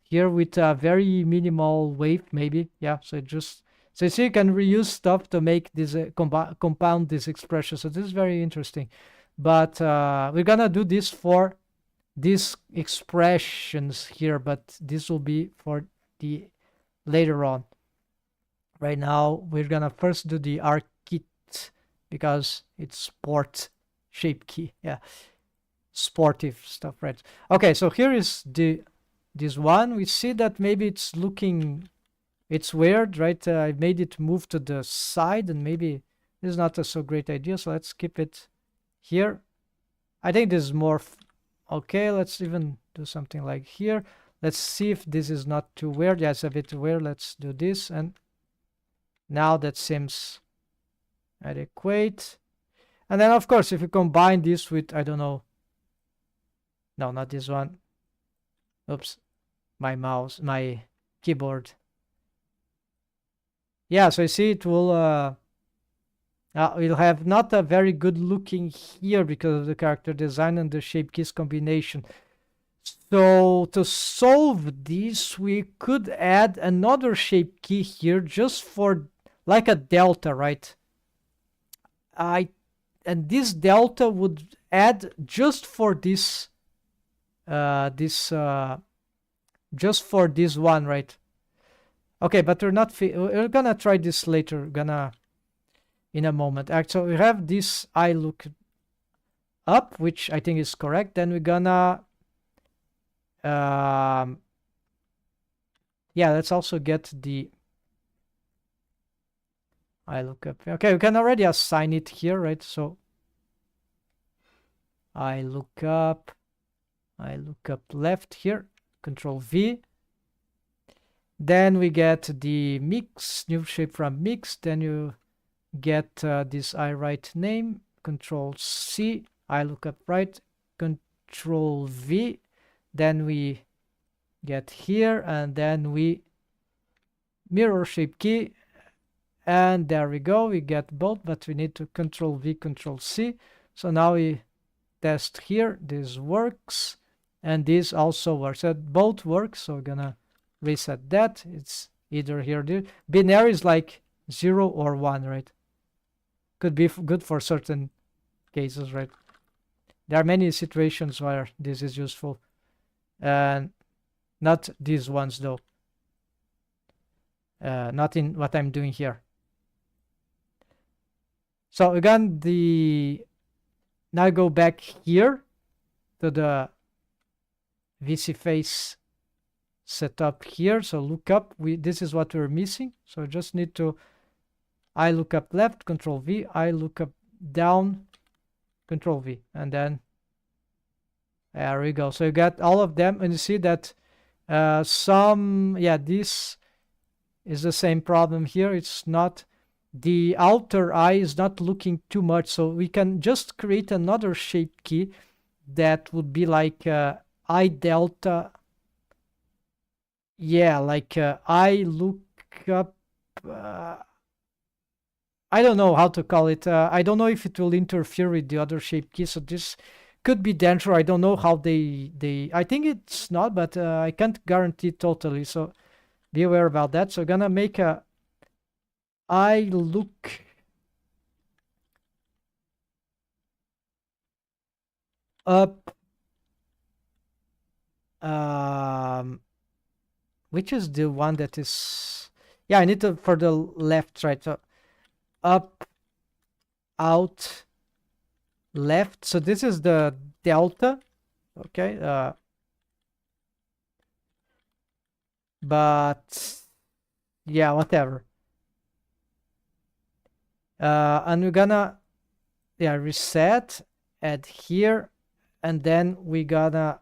S1: here with a very minimal wave, maybe. Yeah, so it just, so you see you can reuse stuff to make this compound this expression. So this is very interesting. But we're gonna do this for these expressions here, but this will be for the later on. Right now we're gonna first do the ARKit because it's sport shape key. Yeah, sportive stuff, right? Okay, so here is this one. We see that maybe it's looking, it's weird, right? I made it move to the side, and maybe this is not a so great idea, so let's keep it here. I think this is more okay. Let's even do something like here. Let's see if this is not too weird. Yeah, it's a bit weird. Let's do this, and now that seems adequate. And then of course if you combine this with, I don't know, no, not this one. Oops, my mouse, my keyboard. Yeah, so you see it will we'll have not a very good looking here because of the character design and the shape keys combination. So to solve this, we could add another shape key here just for like a delta, right? And this delta would add just for this just for this one, right? Okay, but we're gonna try this later. In a moment. Actually, we have this I look up, which I think is correct. Then we're gonna yeah, let's also get the I look up. Okay, we can already assign it here, right? So I look up left here, Control V. Then we get the mix, new shape from mix. Then you get this I right name, Control C, I look up right, Control V. Then we get here, and then we mirror shape key, and there we go. We get both, but we need to Control V, Control C. So now we test here. This works, and this also works. So both work. So we're gonna reset that. It's either here or there. Binary is like 0 or 1, right? Could be good for certain cases, right? There are many situations where this is useful, and not these ones though. Not in what I'm doing here. So again, now go back here to the VC face setup here. So look up. This is what we're missing. So just need to I look up left, Control V, I look up down, Control V, and then there we go. So you got all of them, and you see that this is the same problem here. It's not, the outer eye is not looking too much, so we can just create another shape key that would be like I delta. Yeah, like I look up. I don't know how to call it. I don't know if it will interfere with the other shape key. So this could be danger. I don't know how they. I think it's not, but I can't guarantee totally. So be aware about that. So gonna make a I look up. Which is the one that is? Yeah, I need to for the left, right? So up, out, left. So this is the delta. Okay. But yeah, whatever. And we're gonna reset, add here, and then we gonna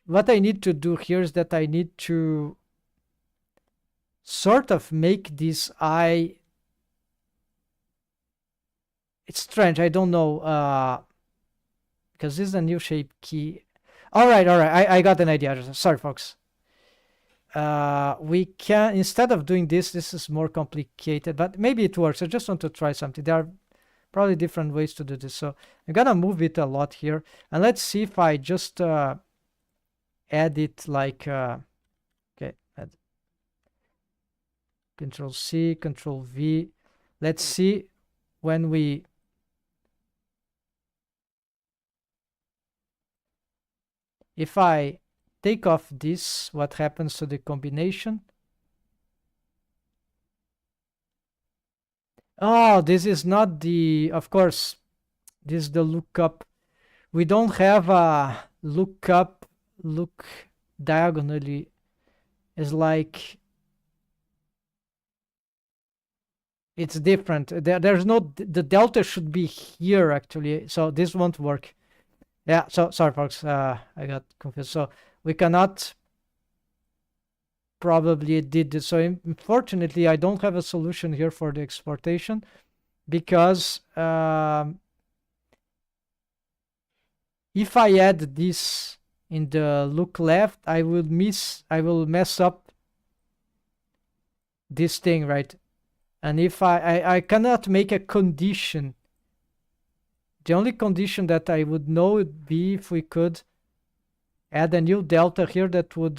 S1: what I need to do here is that I need to sort of make this eye. It's strange, I don't know, because this is a new shape key. All right, I got an idea. Sorry, folks. We can, instead of doing this is more complicated, but maybe it works. I just want to try something. There are probably different ways to do this. So I'm gonna move it a lot here, and let's see if I just add it like okay, add Control C, Control V. Let's see when we if I take off this, what happens to the combination? Oh, this is not the, of course, this is the lookup. We don't have a lookup, look diagonally. It's like, it's different. There's no, the delta should be here actually. So this won't work. Yeah, so sorry folks, I got confused. So we cannot probably did this. So unfortunately, I don't have a solution here for the exportation because if I add this in the look left, I will mess up this thing, right? And if I cannot make a condition, the only condition that I would know would be if we could add a new delta here that would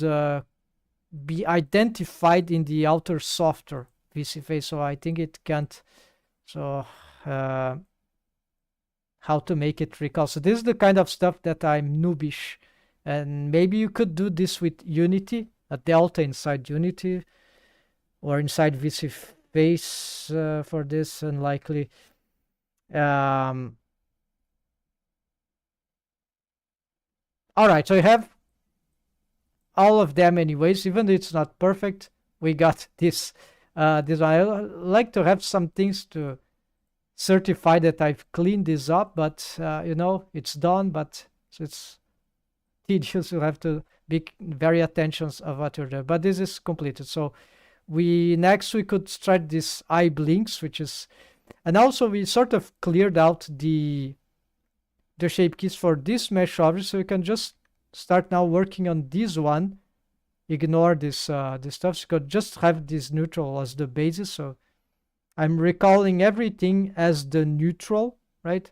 S1: be identified in the outer software VC-face. So I think it can't. So how to make it recall. So this is the kind of stuff that I'm noobish. And maybe you could do this with Unity, a delta inside Unity or inside VC-face for this, unlikely. All right, so you have all of them anyways, even though it's not perfect. We got this. This one. I like to have some things to certify that I've cleaned this up, but you know, it's done, but it's tedious. You have to be very attention of what you're doing, but this is completed. So next we could start this eye blinks, which is, and also we sort of cleared out the shape keys for this mesh object, so you can just start now working on this one. Ignore this this stuff. So you could just have this neutral as the basis. So I'm recalling everything as the neutral, right?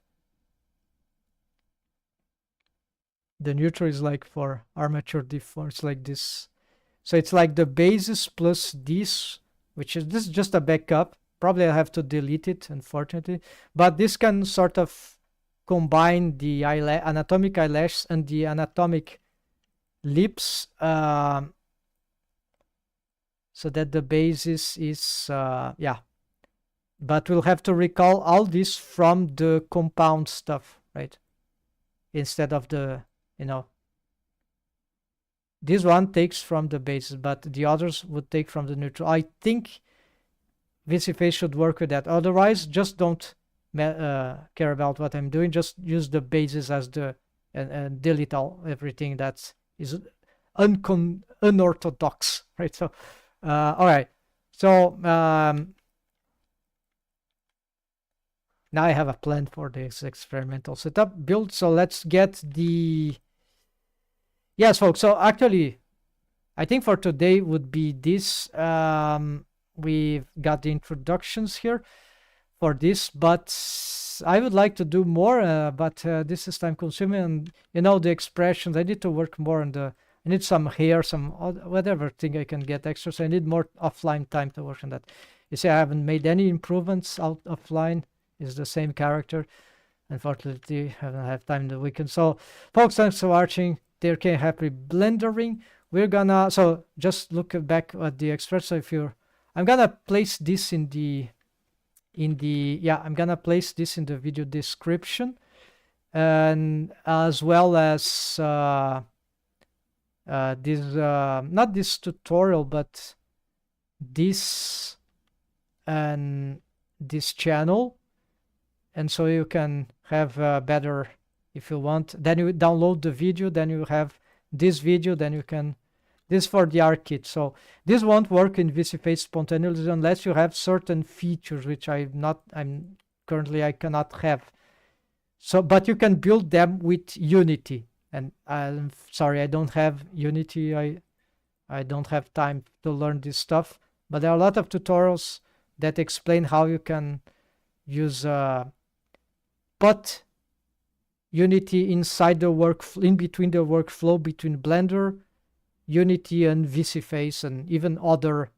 S1: The neutral is like for armature deform. It's like this. So it's like the basis plus this, which is this is just a backup. Probably I have to delete it, unfortunately. But this can sort of combine the anatomic eyelash and the anatomic lips, so that the basis is yeah. But we'll have to recall all this from the compound stuff, right? Instead of the, you know, this one takes from the basis, but the others would take from the neutral. I think VC-face should work with that. Otherwise, just don't care about what I'm doing. Just use the basis as the and delete everything that is unorthodox, right? So all right, so now I have a plan for this experimental setup build. So let's get the, yes folks, so actually I think for today would be this. We've got the introductions here for this, but I would like to do more, but this is time consuming, and you know, the expressions, I need to work more on the, I need some hair, some whatever thing I can get extra, so I need more offline time to work on that. You see, I haven't made any improvements out offline. It's the same character. Unfortunately, I don't have time in the weekend. So folks, thanks for watching. Take care, happy blendering. We're gonna, so just look back at the express. So if you're, I'm gonna place this in the yeah, I'm gonna place this in the video description, and as well as this not this tutorial, but this and this channel, and so you can have better, if you want, then you download the video, then you have this video, then you can, this for the ARKit. So this won't work in VC-face spontaneously unless you have certain features, which I'm currently I cannot have. So, but you can build them with Unity. And I'm sorry, I don't have Unity. I don't have time to learn this stuff. But there are a lot of tutorials that explain how you can use put Unity inside the workflow, in between the workflow between Blender, Unity, and VC-face, and even other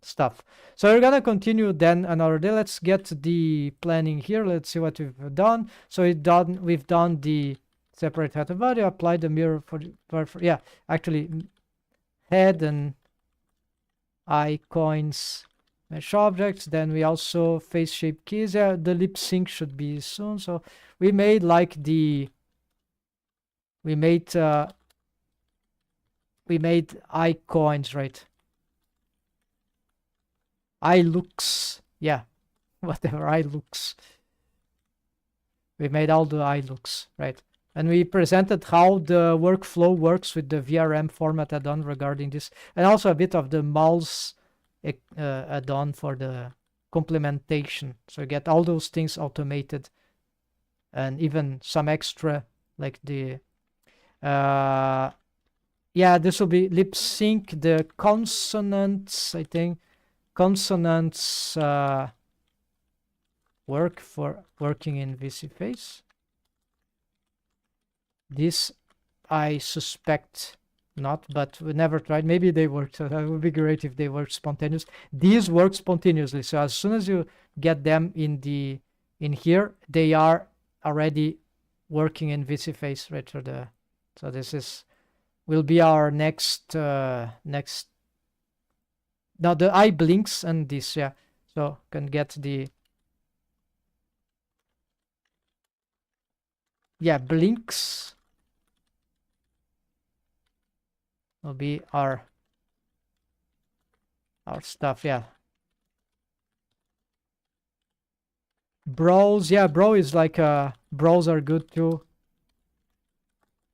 S1: stuff. So we're gonna continue then another day. Let's get the planning here. Let's see what we've done. So we've done the separate head and body, apply the mirror for yeah, actually head and eye coins mesh objects. Then we also face shape keys. The lip sync should be soon. So we made like the we made eye coins, right? Eye looks, yeah, whatever, eye looks. We made all the eye looks, right? And we presented how the workflow works with the VRM format add-on regarding this, and also a bit of the mouse add-on for the complementation. So you get all those things automated, and even some extra, like the yeah, this will be lip sync, the consonants, I think. consonants work for working in VC-Face. This I suspect not, but we never tried. Maybe they work, so that would be great if they work spontaneous. These work spontaneously, so as soon as you get them in here, they are already working in VC-Face right through the. So this will be our next next. Now the eye blinks and this, yeah. So can get the blinks. Will be our stuff, yeah. Brows, yeah, brow is like brows are good too.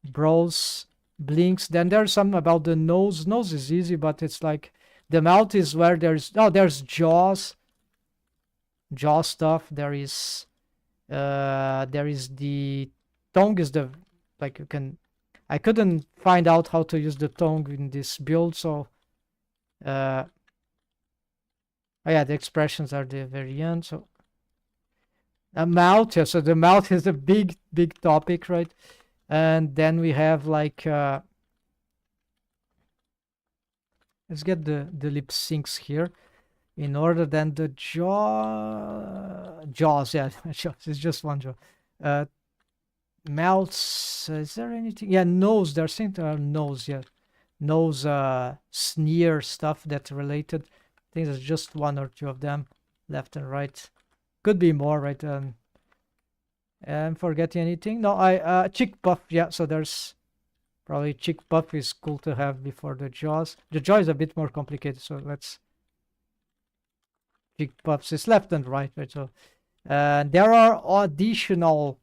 S1: Brows, blinks. Then there's some about the nose. Nose is easy, but it's like the mouth is where there's jaws. Jaw stuff. There is the tongue is the like you can. I couldn't find out how to use the tongue in this build, so oh yeah, the expressions are the very end. So a mouth, yeah, so the mouth is a big topic, right? And then we have like let's get the lip syncs here in order. Then the jaws, yeah, jaws, it's just one jaw. Mouths, is there anything? Yeah, nose, there's things around nose, yeah. Nose, sneer stuff that's related. I think there's just one or two of them, left and right. Could be more, right? I'm forgetting anything. No, cheek puff, yeah, so there's probably cheek puff is cool to have before the jaws. The jaw is a bit more complicated, so let's cheek puffs is left and right, right? So there are additional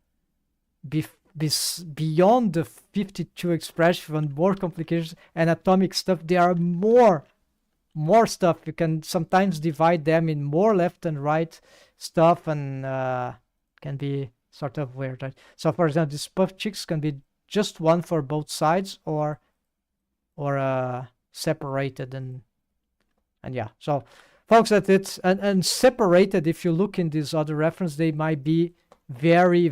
S1: beyond the 52 expression, more complications, anatomic stuff. There are more stuff. You can sometimes divide them in more left and right stuff, and can be sort of weird, right? So for example, these puff cheeks can be just one for both sides, or separated, and yeah. So folks, that's it. And separated, if you look in this other reference, they might be very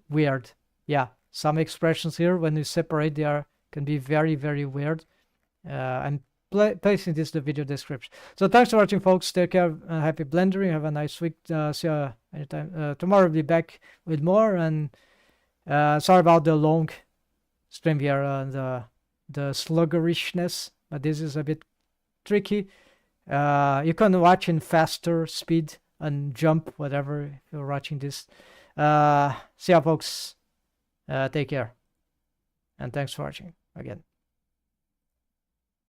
S1: weird. Yeah, some expressions here, when you separate, they can be very weird. I'm placing this in the video description. So thanks for watching, folks. Take care. Happy blendering. Have a nice week. See you anytime. Tomorrow I'll be back with more. And sorry about the long stream here and the sluggishness, but this is a bit tricky. You can watch in faster speed and jump, whatever, if you're watching this. See ya, folks. Take care. And thanks for watching again.